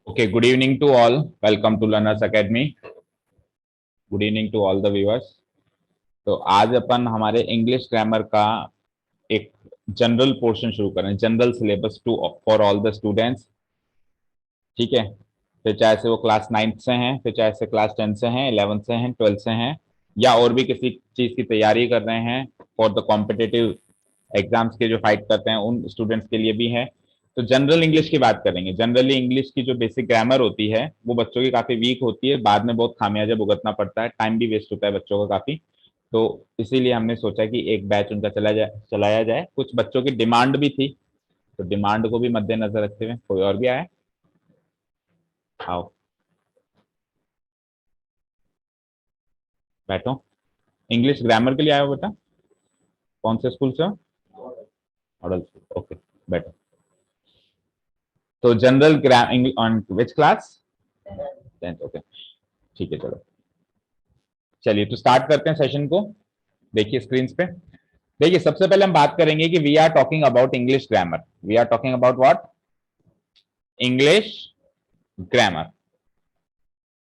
Okay, good evening to all. Welcome to Learners Academy. Good evening to all the viewers. तो आज अपन हमारे English grammar का एक general portion शुरू करें, general syllabus to for all the students. ठीक है, फिर चाहे से वो क्लास 9th से हैं, फिर चाहे से क्लास 10 से हैं, 11th से हैं, 12th से हैं, या और भी किसी चीज की तैयारी कर रहे हैं फॉर द कॉम्पिटिटिव एग्जाम्स के जो फाइट करते हैं उन स्टूडेंट्स के लिए भी है। तो जनरल इंग्लिश की बात करेंगे। जनरली इंग्लिश की जो बेसिक ग्रामर होती है वो बच्चों की काफी वीक होती है, बाद में बहुत खामियाजा भुगतना पड़ता है, टाइम भी वेस्ट होता है बच्चों का काफी। तो इसीलिए हमने सोचा कि एक बैच उनका चलाया जाए। कुछ बच्चों की डिमांड भी थी, तो डिमांड को भी मद्देनजर रखते हुए कोई और भी आया। आओ बैठो। इंग्लिश ग्रामर के लिए आए हो बेटा? कौन से स्कूल से हो? Model school, okay. बैठो। तो general on which class? 10th, okay. ठीक है, चलो चलिए तो स्टार्ट करते हैं सेशन को। देखिए स्क्रीन पे। देखिए सबसे पहले हम बात करेंगे कि we are talking about English grammar. We are talking about what? English grammar.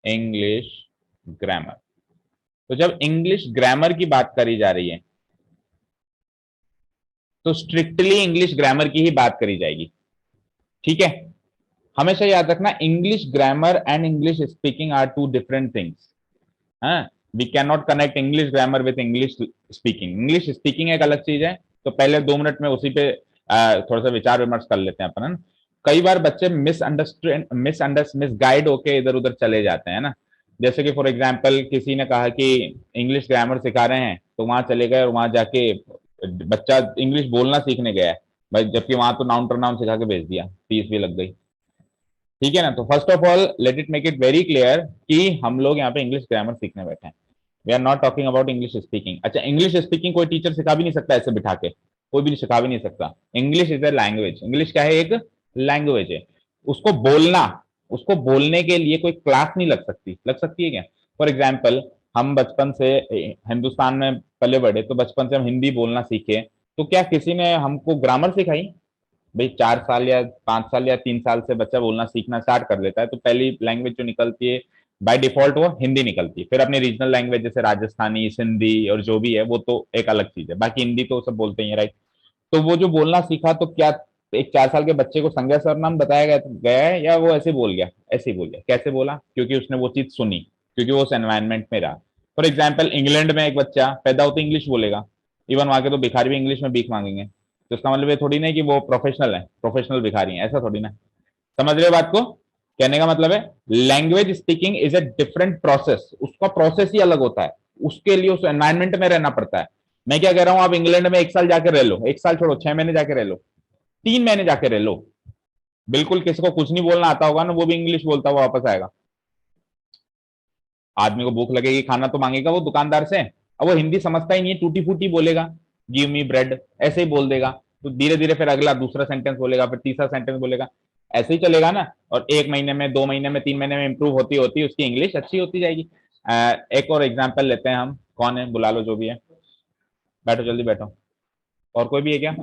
English grammar. तो जब इंग्लिश ग्रामर की बात करी जा रही है तो स्ट्रिक्टली इंग्लिश ग्रामर की ही बात करी जाएगी। ठीक है, हमेशा याद रखना, English grammar and English speaking are two different things. हाँ, we can not connect English grammar with English speaking. English speaking एक अलग चीज है। तो पहले 2 मिनट में उसी पे थोड़ा सा विचार विमर्श कर लेते हैं अपन, है ना। कई बार बच्चे मिसगाइड होके इधर उधर चले जाते हैं ना। जैसे कि फॉर एग्जाम्पल किसी ने कहा कि इंग्लिश ग्रामर सिखा रहे हैं, तो वहां चले गए और वहां जाके बच्चा इंग्लिश बोलना सीखने गया है भाई, जबकि वहां तो नाउन प्रोनाउन सिखा के भेज दिया, फीस भी लग गई। ठीक है ना। तो first of all let it make it very clear कि हम लोग यहाँ पे इंग्लिश ग्रामर सीखने बैठे हैं। We are not talking about English speaking. अच्छा, इंग्लिश स्पीकिंग कोई टीचर सिखा भी नहीं सकता ऐसे बिठा के, कोई भी सिखा भी नहीं सकता। English is a language. English क्या है? एक लैंग्वेज है। उसको बोलना, उसको बोलने के लिए कोई क्लास नहीं लग सकती। लग सकती है क्या? फॉर एग्जाम्पल हम बचपन से हिंदुस्तान में पले बढ़े, तो बचपन से हम हिंदी बोलना सीखे, तो क्या किसी ने हमको ग्रामर सिखाई? भाई 4 साल या 5 साल या 3 साल से बच्चा बोलना सीखना स्टार्ट कर लेता है, तो पहली लैंग्वेज जो निकलती है बाय डिफॉल्ट वो हिंदी निकलती है। फिर अपनी रीजनल लैंग्वेज जैसे राजस्थानी, सिंधी और जो भी है वो तो एक अलग चीज है, बाकी हिंदी तो सब बोलते ही है, राइट। तो वो जो बोलना सीखा, तो क्या एक 4 साल के बच्चे को संज्ञा सर्वनाम बताया गया है, या वो ऐसे बोल गया? ऐसे ही बोल गया। कैसे बोला? क्योंकि उसने वो चीज सुनी, क्योंकि वो उस एनवायरमेंट में रहा। फॉर एग्जाम्पल इंग्लैंड में एक बच्चा पैदा होते इंग्लिश बोलेगा, इवन वहां के तो भिखारी भी इंग्लिश में भीख मांगेंगे। तो इसका मतलब ये थोड़ी ना कि वो प्रोफेशनल है, प्रोफेशनल भिखारी है, ऐसा थोड़ी ना। समझ रहे हो बात को? कहने का मतलब है language speaking is a different process. उसका प्रोसेस ही अलग होता है, उसके लिए उस एनवायरमेंट में रहना पड़ता है। मैं क्या कह रहा हूं, आप इंग्लैंड में 1 साल जाकर रह लो, 1 साल छोड़ो, 6 महीने जाके रह लो, 3 महीने जाके रह लो, बिल्कुल किसी को कुछ नहीं बोलना आता होगा ना, वो भी इंग्लिश बोलता हुआ वापस आएगा। आदमी को भूख लगेगी, खाना तो मांगेगा वो दुकानदार से। अब वो हिंदी समझता ही नहीं है, टूटी फूटी बोलेगा, गिव मी ब्रेड ऐसे ही बोल देगा। तो धीरे धीरे फिर अगला दूसरा सेंटेंस बोलेगा, फिर तीसरा सेंटेंस बोलेगा, ऐसे ही चलेगा ना। और 1 महीने में, 2 महीने में, 3 महीने में इंप्रूव होती होती उसकी इंग्लिश अच्छी होती जाएगी। एक और एग्जाम्पल लेते हैं हम। कौन है? बुला लो जो भी है। बैठो, जल्दी बैठो। और कोई भी है क्या?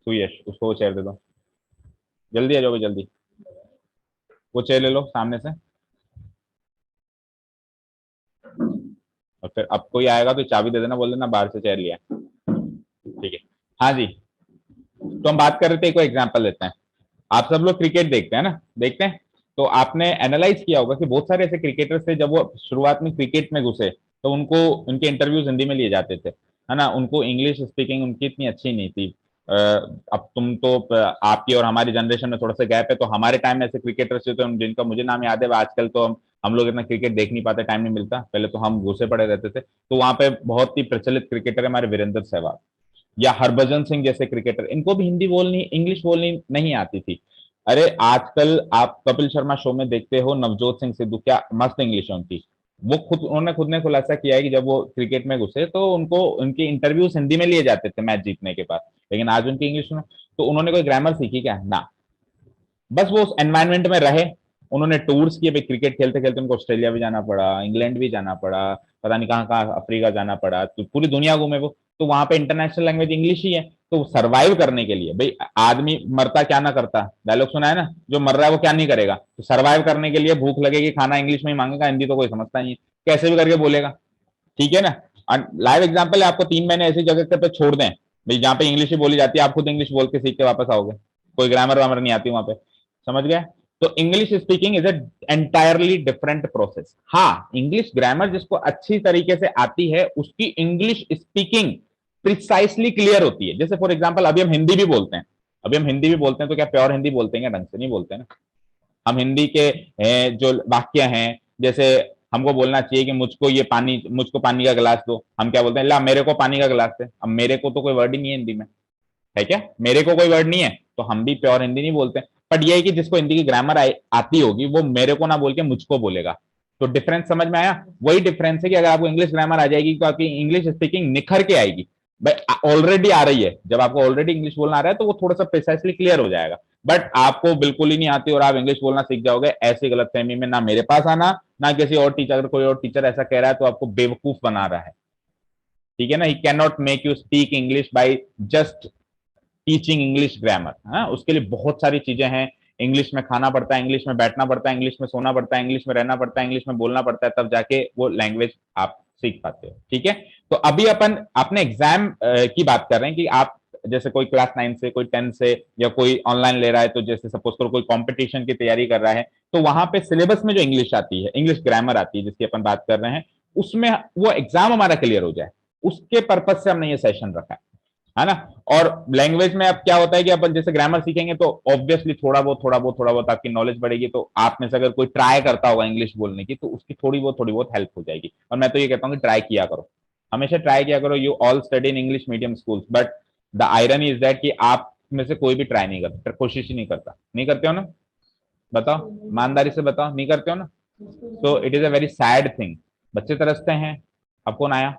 सुयश, उसको वो चेयर दे दो। जल्दी आ जाओ भाई, जल्दी। वो चेयर ले लो सामने से। और फिर अब कोई आएगा तो चाबी दे देना, बोल देना बाहर से चेयर लिया। ठीक है। हाँ जी, तो हम बात कर रहे थे, कोई एग्जांपल लेते हैं। आप सब लोग क्रिकेट देखते हैं ना? देखते हैं। तो आपने एनालाइज किया होगा कि बहुत सारे ऐसे क्रिकेटर्स थे, जब वो शुरुआत में क्रिकेट में घुसे तो उनको उनके इंटरव्यूज हिंदी में लिए जाते थे, है ना। उनको इंग्लिश स्पीकिंग उनकी इतनी अच्छी नहीं थी। अब तुम तो आपकी और हमारी जनरेशन में थोड़ा सा गैप है, तो हमारे टाइम में ऐसे क्रिकेटर्स थे जिनका मुझे नाम याद है। आजकल तो हम लोग इतना क्रिकेट देख नहीं पाते, टाइम नहीं मिलता। पहले तो हम घुसे पड़े रहते थे। तो वहां पे बहुत ही प्रचलित क्रिकेटर है हमारे वीरेंद्र सहवाग या हरभजन सिंह जैसे क्रिकेटर। इनको भी हिंदी बोलनी, इंग्लिश बोलनी नहीं आती थी। अरे आजकल आप कपिल शर्मा शो में देखते हो, नवजोत सिंह सिद्धू, क्या मस्त इंग्लिश है उनकी। वो खुद ने खुलासा किया है कि जब वो क्रिकेट में घुसे तो उनको उनके इंटरव्यूज हिंदी में लिए जाते थे मैच जीतने के बाद, लेकिन आज उनकी इंग्लिश में। तो उन्होंने कोई ग्रामर सीखी क्या? ना, बस वो उस एनवायरमेंट में रहे। उन्होंने टूर्स किए भाई, क्रिकेट खेलते खेलते उनको ऑस्ट्रेलिया भी जाना पड़ा, इंग्लैंड भी जाना पड़ा, पता नहीं कहाँ कहाँ, अफ्रीका जाना पड़ा, तो पूरी दुनिया घूमे वो। तो वहां पे इंटरनेशनल लैंग्वेज इंग्लिश ही है। तो सरवाइव करने के लिए भाई, आदमी मरता क्या ना करता, डायलॉग सुना है ना, जो मर रहा है वो क्या नहीं करेगा, तो सरवाइव करने के लिए भूख लगेगी, खाना इंग्लिश में ही मांगेगा, हिंदी तो कोई समझता नहीं है, कैसे भी करके बोलेगा। ठीक है ना। लाइव एग्जाम्पल है, आपको 3 महीने ऐसी जगह पे छोड़ दें भाई जहां पे इंग्लिश ही बोली जाती है, आप खुद इंग्लिश बोल के सीख के वापस आओगे, कोई ग्रामर वामर नहीं आती वहां पे, समझ गए। तो English speaking is a entirely different process. हाँ, इंग्लिश ग्रामर जिसको अच्छी तरीके से आती है उसकी इंग्लिश स्पीकिंग प्रिसाइसली क्लियर होती है। जैसे फॉर एग्जाम्पल अभी हम हिंदी भी बोलते हैं, अभी हम हिंदी भी बोलते हैं, तो क्या प्योर हिंदी बोलते हैं? ढंग से नहीं बोलते हैं ना। हम हिंदी के जो वाक्य हैं, जैसे हमको बोलना चाहिए कि मुझको पानी का गिलास दो, हम क्या बोलते हैं? ला मेरे को पानी का गिलास दे। अब मेरे को तो कोई वर्ड ही नहीं है हिंदी में, है क्या? मेरे को कोई वर्ड नहीं है, तो हम भी प्योर हिंदी नहीं बोलते। बट ये है कि जिसको हिंदी की ग्रामर आती होगी वो मेरे को ना बोल के मुझको बोलेगा। तो डिफरेंस समझ में आया? वही डिफरेंस है कि अगर आपको इंग्लिश ग्रामर आ जाएगी तो आपकी इंग्लिश स्पीकिंग निखर के आएगी। भाई ऑलरेडी आ रही है, जब आपको ऑलरेडी इंग्लिश बोलना आ रहा है तो वो थोड़ा सा प्रिसाइसली क्लियर हो जाएगा। बट आपको बिल्कुल ही नहीं आती और आप इंग्लिश बोलना सीख जाओगे, ऐसी गलतफहमी में ना मेरे पास आना, ना किसी और टीचर, अगर कोई और टीचर ऐसा कह रहा है तो आपको बेवकूफ बना रहा है। ठीक है ना। He can not make you speak English by just teaching English grammar. हाँ, उसके लिए बहुत सारी चीजें हैं। इंग्लिश में खाना पड़ता है, इंग्लिश में बैठना पड़ता है, इंग्लिश में सोना पड़ता है, इंग्लिश में रहना पड़ता है, इंग्लिश में बोलना पड़ता है, तब जाके वो लैंग्वेज आप सीख पाते हो। ठीक है। तो अभी अपन अपने एग्जाम की बात कर रहे हैं कि आप जैसे कोई क्लास 9 से, कोई 10 से, या कोई ऑनलाइन ले रहा है, तो जैसे सपोज करो कोई कंपटीशन की तैयारी कर रहा है, तो वहां पे सिलेबस में जो इंग्लिश आती है, इंग्लिश ग्रामर आती है जिसकी अपन बात कर रहे हैं, उसमें वो एग्जाम हमारा क्लियर हो जाए, उसके पर्पज से हमने ये सेशन रखा है ना। और लैंग्वेज में अब क्या होता है कि अपन जैसे ग्रामर सीखेंगे तो ऑब्वियसली थोड़ा बहुत आपकी नॉलेज बढ़ेगी, तो आप में से अगर कोई ट्राई करता होगा इंग्लिश बोलने की तो उसकी थोड़ी बहुत हेल्प हो जाएगी। और मैं तो ये कहता हूँ कि ट्राई किया करो, हमेशा ट्राई किया करो। You all study in English medium school, but the iron is that कि आप में से कोई भी ट्राई नहीं करता, कोशिश ही नहीं करता। नहीं करते हो ना? बताओ, ईमानदारी से बताओ, नहीं करते हो ना? तो it is a very sad thing. बच्चे तरसते हैं। अब कौन आया?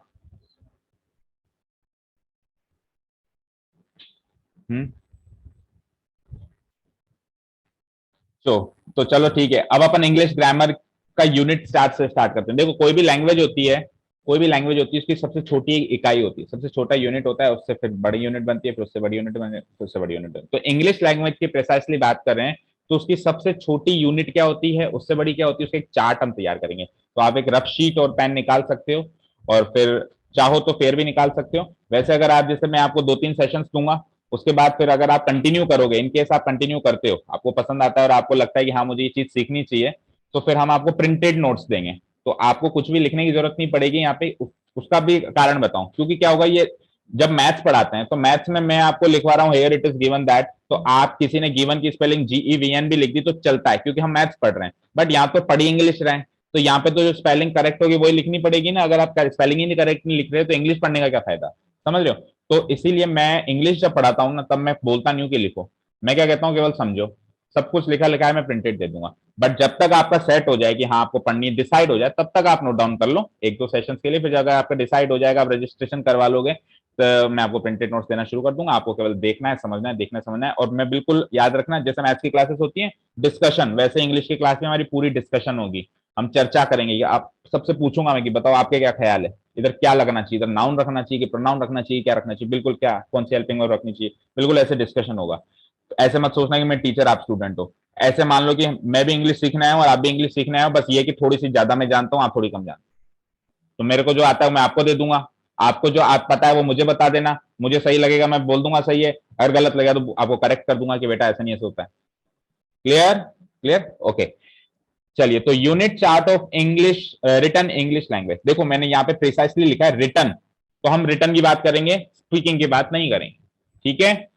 हम्म। तो चलो ठीक है, अब अपन इंग्लिश ग्रामर का यूनिट स्टार्ट से स्टार्ट करते हैं। देखो, कोई भी लैंग्वेज होती है, कोई भी लैंग्वेज होती है, उसकी सबसे छोटी इकाई होती है, सबसे छोटा यूनिट होता है, उससे फिर बड़ी यूनिट बनती है, फिर उससे बड़ी यूनिट बनती है, फिर उससे बड़ी यूनिट बनती है। तो इंग्लिश लैंग्वेज की प्रिसाइसली बात कर रहे हैं, तो उसकी सबसे छोटी यूनिट क्या होती है, उससे बड़ी क्या होती है, उसका एक चार्ट हम तैयार करेंगे। तो आप एक रफ शीट और पेन निकाल सकते हो, और फिर चाहो तो फेयर भी निकाल सकते हो। वैसे अगर आप, जैसे मैं आपको 2-3 सेशंस दूंगा, उसके बाद फिर अगर आप कंटिन्यू करोगे, इनकेस आप कंटिन्यू करते हो, आपको पसंद आता है और आपको लगता है कि हाँ मुझे ये चीज सीखनी चाहिए, तो फिर हम आपको प्रिंटेड नोट्स देंगे। तो आपको कुछ भी लिखने की जरूरत नहीं पड़ेगी यहाँ पे। उसका भी कारण बताऊं, क्योंकि क्या होगा, ये जब मैथ्स पढ़ाते हैं तो मैथ्स में मैं आपको लिखवा रहा हूँ here it is given that, तो आप किसी ने गिवन की स्पेलिंग GEVN भी लिख दी तो चलता है, क्योंकि हम मैथ्स पढ़ रहे हैं। बट यहाँ पे पढ़ी इंग्लिश रहे हैं, तो यहाँ पे तो जो स्पेलिंग करेक्ट होगी वही लिखनी पड़ेगी ना। अगर आप स्पेलिंग ही नहीं करेक्ट नहीं लिख रहे तो इंग्लिश पढ़ने का क्या फायदा? समझ रहे हो? तो इसीलिए मैं इंग्लिश जब पढ़ाता हूँ ना, तब मैं बोलता नहीं हूँ कि लिखो, मैं क्या कहता हूँ, केवल समझो। सब कुछ लिखा लिखा है मैं प्रिंटेड दे दूंगा। बट जब तक आपका सेट हो जाए कि हाँ आपको पढ़नी डिसाइड हो जाए, तब तक आप नोट डाउन कर लो 1-2 सेशन के लिए। फिर अगर आपका डिसाइड हो जाएगा, आप रजिस्ट्रेशन करवा लोगे, तो मैं आपको प्रिंटेड नोट्स देना शुरू कर दूंगा। आपको केवल देखना है, समझना है, देखना है, समझना है। और मैं बिल्कुल याद रखना, जैसे मैथ्स की क्लासेस होती है डिस्कशन, वैसे इंग्लिश की क्लास में हमारी पूरी डिस्कशन होगी। हम चर्चा करेंगे, आप सबसे पूछूंगा मैं कि बताओ आपके क्या ख्याल है, इधर क्या लगना चाहिए, इधर नाउन रखना चाहिए कि प्रोनाउन रखना चाहिए, क्या रखना चाहिए, बिल्कुल क्या कौन सी हेल्पिंग वर्ब रखनी चाहिए, बिल्कुल ऐसे डिस्कशन होगा। तो ऐसे मत सोचना कि मैं टीचर आप स्टूडेंट हो। ऐसे मान लो कि मैं भी इंग्लिश सीखना है और आप भी इंग्लिश सीखना है, बस ये कि थोड़ी सी ज्यादा मैं जानता हूँ, आप थोड़ी कम जानते हो। तो मेरे को जो आता है मैं आपको दे दूंगा, आपको जो आप पता है वो मुझे बता देना। मुझे सही लगेगा मैं बोल दूंगा सही है, अगर गलत लगेगा तो आपको करेक्ट कर दूंगा कि बेटा ऐसा नहीं ऐसा होता है। क्लियर? Clear, okay. चलिए, तो unit chart of English, written English language. देखो मैंने यहाँ पे प्रिसाइसली लिखा है रिटन, तो हम रिटन की बात करेंगे, स्पीकिंग की बात नहीं करेंगे। ठीक है।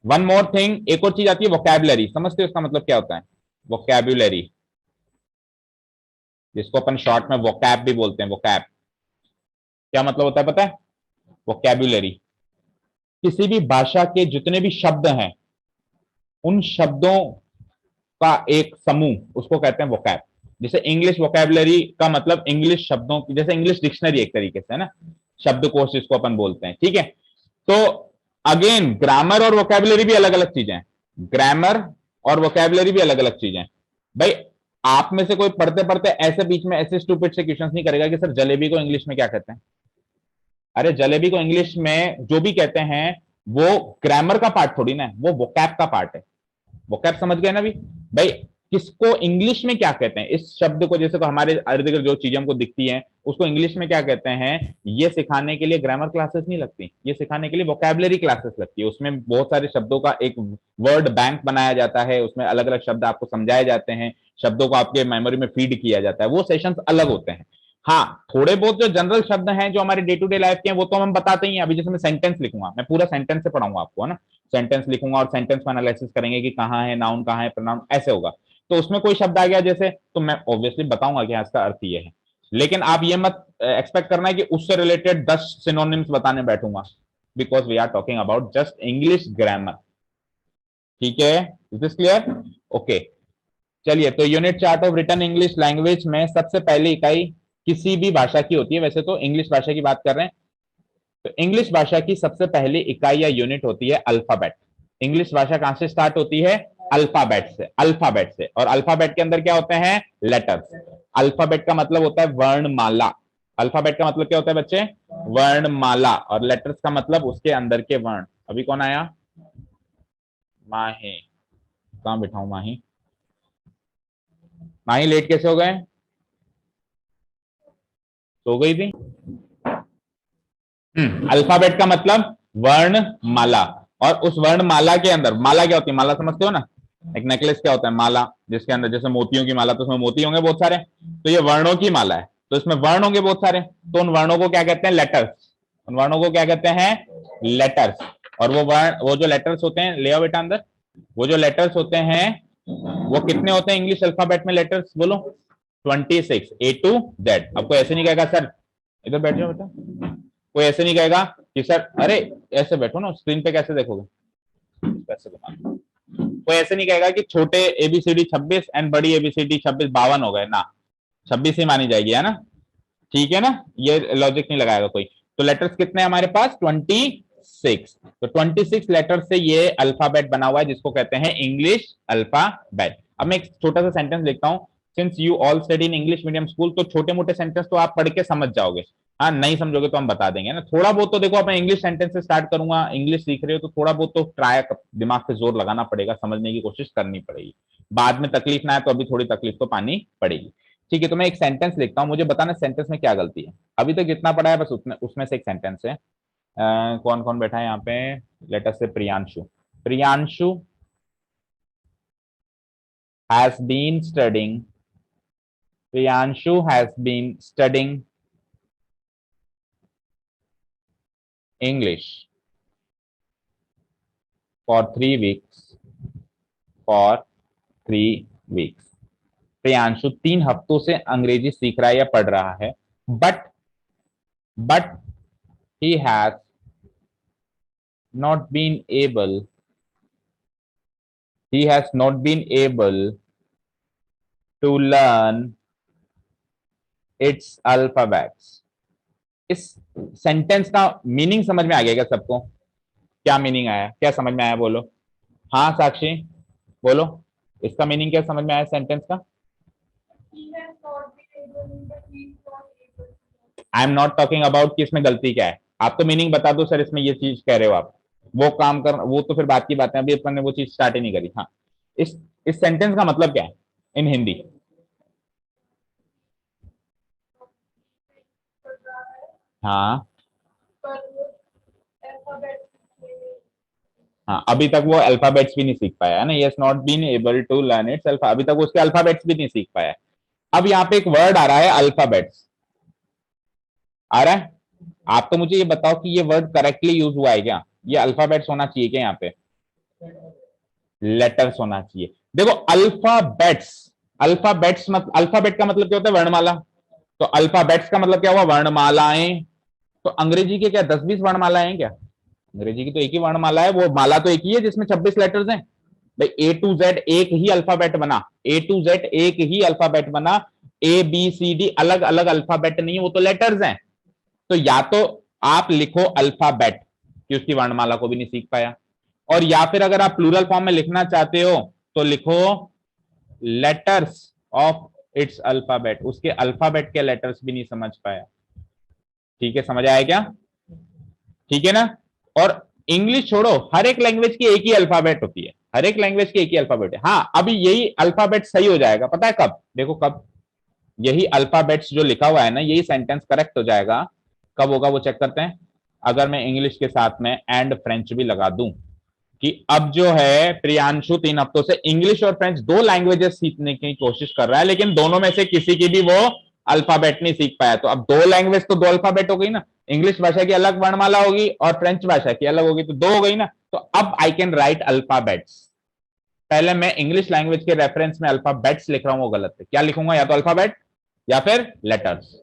वन मोर थिंग, एक और चीज आती है वोकैबुलरी। समझते हो इसका मतलब क्या होता है? वोकैबुलरी, जिसको अपन शॉर्ट में वोकैब भी बोलते हैं। वोकैब क्या मतलब होता है पता है? वोकैबुलरी किसी भी भाषा के जितने भी शब्द हैं, उन शब्दों का एक समूह, उसको कहते हैं वोकैब। जैसे इंग्लिश वोकैबुलरी का मतलब इंग्लिश शब्दों की, जैसे इंग्लिश डिक्शनरी एक तरीके से है ना, शब्दकोश जिसको अपन बोलते हैं। ठीक है। तो अगेन ग्रामर और वोकैबुलरी भी अलग अलग चीजें हैं। ग्रामर और वोकैबुलरी भी अलग अलग चीजें हैं। भाई, आप में से कोई पढ़ते पढ़ते ऐसे बीच में ऐसे स्टूपिड से क्वेश्चंस नहीं करेगा कि सर जलेबी को इंग्लिश में क्या कहते हैं। अरे जलेबी को इंग्लिश में जो भी कहते हैं वो ग्रामर का पार्ट थोड़ी ना है, वो वोकैब का पार्ट है। वोकैब समझ गए ना भी भाई, किसको इंग्लिश में क्या कहते हैं इस शब्द को, जैसे तो हमारे इर्द गिर्द जो चीजें हमको दिखती हैं उसको इंग्लिश में क्या कहते हैं, ये सिखाने के लिए ग्रामर क्लासेस नहीं लगती, ये सिखाने के लिए वोकैबुलरी क्लासेस लगती है। उसमें बहुत सारे शब्दों का एक वर्ड बैंक बनाया जाता है, उसमें अलग अलग शब्द आपको समझाए जाते हैं, शब्दों को आपके मेमोरी में फीड किया जाता है, वो सेशंस अलग होते हैं। हाँ, थोड़े बहुत जो जनरल शब्द हैं जो हमारे डे टू डे लाइफ के हैं वो तो हम बताते ही हैं। अभी जैसे मैं सेंटेंस लिखूंगा, मैं पूरा सेंटेंस से पढ़ाऊंगा आपको, है ना, सेंटेंस लिखूंगा और सेंटेंस में एनालिसिस करेंगे कि कहाँ है नाउन, कहाँ है प्रोनाउन, ऐसे होगा। तो उसमें कोई शब्द आ गया जैसे, तो मैं ऑब्वियसली बताऊंगा कि इसका अर्थ ये है, लेकिन आप ये मत एक्सपेक्ट करना है कि उससे रिलेटेड 10 सिनोनिम्स बताने बैठूंगा, because we are talking about just English grammar. ठीक है, इज दिस क्लियर? ओके, चलिए, तो unit chart of written English language में सबसे पहली इकाई किसी भी भाषा की होती है, वैसे तो इंग्लिश भाषा की बात कर रहे हैं, तो इंग्लिश भाषा की सबसे पहली इकाई या यूनिट होती है अल्फाबेट। इंग्लिश भाषा कहां से स्टार्ट होती है? अल्फाबेट से, अल्फाबेट से। और अल्फाबेट के अंदर क्या होते हैं? लेटर्स। अल्फाबेट का मतलब होता है वर्णमाला। अल्फाबेट का मतलब क्या होता है बच्चे? वर्णमाला। और लेटर्स का मतलब उसके अंदर के वर्ण। अभी कौन आया? माही। कहां बिठाऊं माही? माही लेट कैसे हो गए? सो गई थी? अल्फाबेट का मतलब वर्णमाला। और उस वर्णमाला के अंदर, माला क्या होती है? माला समझते हो ना, एक नेकलेस क्या होता है? माला, जिसके अंदर जैसे मोतियों की माला, तो उसमें मोती होंगे बहुत सारे, तो ये वर्णों की माला है, तो इसमें वर्ण होंगे बहुत सारे, तो उन वर्णों को क्या कहते हैं? लेटर्स। उन वर्णों को क्या कहते हैं? लेटर्स। और वो वर्ण, वो जो लेटर्स होते हैं, ले आओ बेटा अंदर, वो जो लेटर्स होते हैं वो कितने होते हैं इंग्लिश अल्फाबेट में लेटर्स? बोलो। 26, A to Z। अब कोई ऐसे नहीं कहेगा सर, इधर बैठ जाओ बेटा, कोई ऐसे नहीं कहेगा कि सर, अरे ऐसे बैठो ना, स्क्रीन पे कैसे देखोगे, कैसे घुमा, कोई ऐसे नहीं कहेगा कि छोटे एबीसीडी 26 एंड बड़ी एबीसीडी 26 52 हो गए ना, 26 ही मानी जाएगी, है ना? ठीक है ना, ये लॉजिक नहीं लगाएगा कोई। तो लेटर्स कितने हैं हमारे पास? 26। तो 26 लेटर से ये अल्फाबेट बना हुआ है, जिसको कहते हैं इंग्लिश अल्फाबेट। अब मैं एक छोटा सा सेंटेंस लिखता हूं, since you all study in English medium school, तो छोटे मोटे सेंटेंस तो आप पढ़ के समझ जाओगे। हाँ, नहीं समझोगे तो हम बता देंगे ना, थोड़ा बहुत तो देखो, अपने इंग्लिश सेंटेंस से स्टार्ट करूंगा, इंग्लिश सीख रहे हो तो थोड़ा बहुत तो ट्राई, दिमाग पे जोर लगाना पड़ेगा, समझने की कोशिश करनी पड़ेगी। बाद में तकलीफ ना है तो अभी थोड़ी तकलीफ तो पानी पड़ेगी। ठीक है, तो मैं एक सेंटेंस लिखता हूं, मुझे बताना सेंटेंस में क्या गलती है। अभी तक जितना पढ़ा है बस उसमें उसमें से एक सेंटेंस है। कौन कौन बैठा है यहाँ पे? लेटर से Priyanshu. Priyanshu has been studying, Priyanshu has been studying English for 3 weeks, for 3 weeks. Priyanshu 3 हफ्तों से अंग्रेजी सीख रहा है या पढ़ रहा है, but he has not been able he has not been able to learn its alphabets। इस सेंटेंस का मीनिंग समझ में आ गया क्या सबको? क्या मीनिंग आया, क्या समझ में आया? बोलो। हाँ साक्षी, बोलो, इसका मीनिंग क्या समझ में आया सेंटेंस का? I am not talking about कि इसमें गलती क्या है, आप तो मीनिंग बता दो सर, इसमें ये चीज कह रहे हो आप, वो काम कर, वो तो फिर बात की बात है, अभी अपन ने वो चीज स्टार्ट ही नहीं करी। हाँ, इस इस सेंटेंस का मतलब क्या है इन हिंदी? हाँ, हाँ, अभी तक वो अल्फाबेट्स भी नहीं सीख पाया है ना, yes not been able to learn its alpha, अभी तक उसके अल्फाबेट्स भी नहीं सीख पाया है। अब यहाँ पे एक वर्ड आ रहा है अल्फाबेट्स, आ रहा है, आप तो मुझे ये बताओ कि ये वर्ड करेक्टली यूज हुआ है क्या? ये अल्फाबेट्स होना चाहिए क्या यहाँ पे? लेटर्स होना चाहिए। देखो अल्फाबेट्स, अल्फाबेट्स मतलब, अल्फाबेट का मतलब क्या होता है? वर्णमाला। तो अल्फाबेट्स का मतलब क्या हुआ? वर्णमालाएं। तो अंग्रेजी के क्या 10-20 वर्णमालाएं हैं क्या? अंग्रेजी की तो एक ही वर्णमाला है, वो माला तो एक ही है जिसमें 26 लेटर्स हैं। भाई A to Z एक ही अल्फाबेट बना, A to Z एक ही अल्फाबेट बना, ABCD अलग अलग अल्फाबेट नहीं है, वो तो लेटर्स हैं। तो या तो आप लिखो अल्फाबेट, कि उसकी वर्णमाला को भी नहीं सीख पाया, और या फिर अगर आप प्लूरल फॉर्म में लिखना चाहते हो तो लिखो लेटर्स ऑफ इट्स अल्फाबेट, उसके अल्फाबेट के लेटर्स भी नहीं समझ पाया। ठीक है, समझ आया क्या? ठीक है ना? और इंग्लिश छोड़ो, हर एक लैंग्वेज की एक ही अल्फाबेट होती है, हर एक लैंग्वेज की एक ही अल्फाबेट है। हाँ, अभी यही अल्फाबेट सही हो जाएगा, पता है कब? देखो कब, यही अल्फाबेट्स जो लिखा हुआ है ना, यही सेंटेंस करेक्ट हो जाएगा। कब होगा वो चेक करते हैं। अगर मैं इंग्लिश के साथ में एंड फ्रेंच भी लगा दूं, कि अब जो है प्रियांशु 3 हफ्तों से इंग्लिश और फ्रेंच दो लैंग्वेजेस सीखने की कोशिश कर रहा है, लेकिन दोनों में से किसी की भी वो अल्फाबेट नहीं सीख पाया। तो अब दो लैंग्वेज तो दो अल्फाबेट हो गई ना, इंग्लिश भाषा की अलग वर्णमाला होगी और फ्रेंच भाषा की अलग होगी, तो दो हो गई ना। तो अब आई कैन राइट अल्फाबेट्स। पहले मैं इंग्लिश लैंग्वेज के रेफरेंस में अल्फाबेट्स लिख रहा हूं, वो गलत है। क्या लिखूंगा? या तो अल्फाबेट या फिर लेटर्स।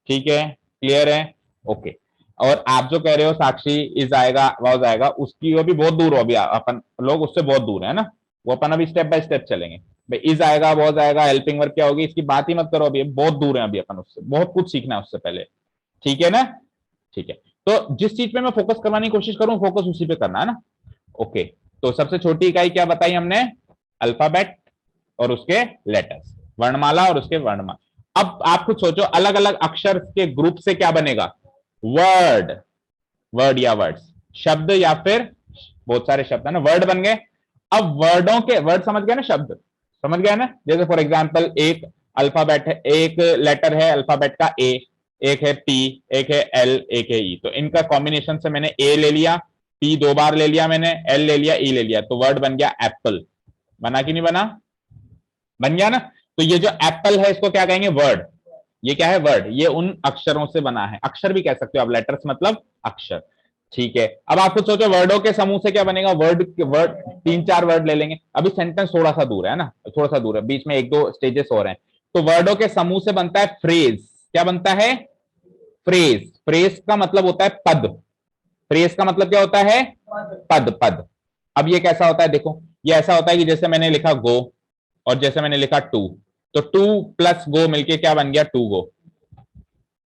ठीक है, क्लियर है? ओके। और आप जो कह रहे हो साक्षी इज आएगा वॉज आएगा, उसकी वो भी बहुत दूर हो, अभी अपन लोग उससे बहुत दूर है ना, वो अपन अभी स्टेप बाय स्टेप चलेंगे। भाई इज आएगा, वॉज आएगा, हेल्पिंग वर्ब क्या होगी, इसकी बात ही मत करो, अभी बहुत दूर है, अभी अपन उससे बहुत कुछ सीखना है उससे पहले। ठीक है ना? ठीक है। तो जिस चीज पे मैं फोकस करवाने की कोशिश करूं, फोकस उसी पे करना है ना। ओके। तो सबसे छोटी इकाई क्या बताई हमने? अल्फाबेट और उसके लेटर्स, वर्णमाला और उसके वर्णमाला। अब आप खुद सोचो, अलग अलग अक्षर के ग्रुप से क्या बनेगा? वर्ड। वर्ड या वर्ड्स, शब्द या फिर बहुत सारे शब्द है ना, वर्ड बन गए। अब वर्डों के, वर्ड समझ गए ना, शब्द समझ गया ना। जैसे फॉर एग्जांपल एक अल्फाबेट है, एक लेटर है अल्फाबेट का ए, एक है पी, एक है एल, एक है ई। तो इनका कॉम्बिनेशन से मैंने ए ले लिया, पी 2 बार ले लिया मैंने, एल ले लिया, ई ले लिया, तो वर्ड बन गया एप्पल। बना कि नहीं बना? बन गया ना। तो ये जो एप्पल है इसको क्या कहेंगे? वर्ड। ये क्या है? वर्ड। ये उन अक्षरों से बना है, अक्षर भी कह सकते हो आप, लेटर्स मतलब अक्षर। ठीक है। अब आप कुछ सोचो, वर्डों के समूह से क्या बनेगा? वर्ड, वर्ड 3-4 वर्ड ले लेंगे। अभी सेंटेंस थोड़ा सा दूर है ना, थोड़ा सा दूर है, बीच में 1-2 स्टेजेस हो रहे हैं। तो वर्डों के समूह से बनता है फ्रेज। क्या बनता है? फ्रेज। फ्रेज का मतलब होता है पद। फ्रेज का मतलब क्या होता है? पद। पद। अब ये कैसा होता है? देखो, ये ऐसा होता है कि जैसे मैंने लिखा गो और जैसे मैंने लिखा टू, तो टू प्लस गो मिलके क्या बन गया? To go.